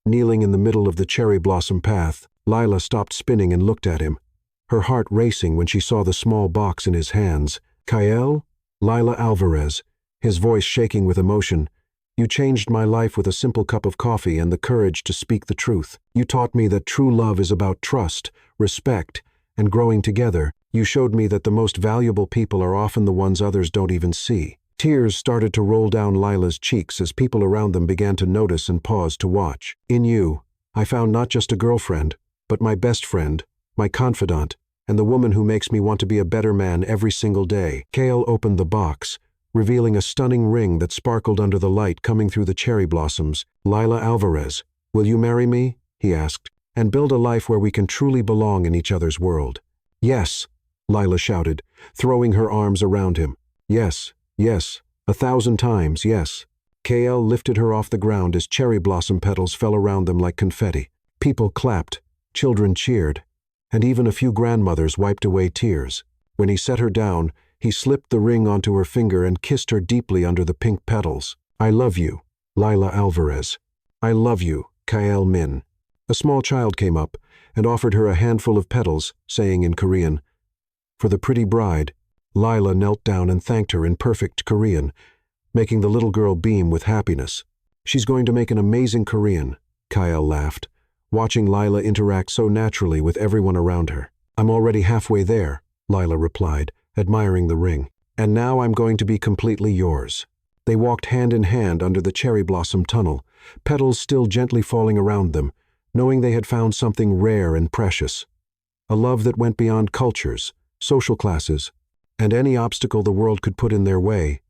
kneeling in the middle of the cherry blossom path. Lila stopped spinning and looked at him, her heart racing when she saw the small box in his hands. Kyle? Lila Alvarez, his voice shaking with emotion. You changed my life with a simple cup of coffee and the courage to speak the truth. You taught me that true love is about trust, respect, and growing together. You showed me that the most valuable people are often the ones others don't even see. Tears started to roll down Lila's cheeks as people around them began to notice and pause to watch. In you, I found not just a girlfriend, but my best friend, my confidant, and the woman who makes me want to be a better man every single day. Kale opened the box, revealing a stunning ring that sparkled under the light coming through the cherry blossoms. Lila Alvarez, will you marry me? He asked, and build a life where we can truly belong in each other's world. Yes, Lila shouted, throwing her arms around him. Yes, yes, 1,000 times, yes. Kale lifted her off the ground as cherry blossom petals fell around them like confetti. People clapped, children cheered, and even a few grandmothers wiped away tears. When he set her down, he slipped the ring onto her finger and kissed her deeply under the pink petals. I love you, Lila Alvarez. I love you, Kyle Min. A small child came up and offered her a handful of petals, saying in Korean, for the pretty bride. Lila knelt down and thanked her in perfect Korean, making the little girl beam with happiness. She's going to make an amazing Korean, Kyle laughed, watching Lila interact so naturally with everyone around her. I'm already halfway there, Lila replied, admiring the ring. And now I'm going to be completely yours. They walked hand in hand under the cherry blossom tunnel, petals still gently falling around them, knowing they had found something rare and precious. A love that went beyond cultures, social classes, and any obstacle the world could put in their way.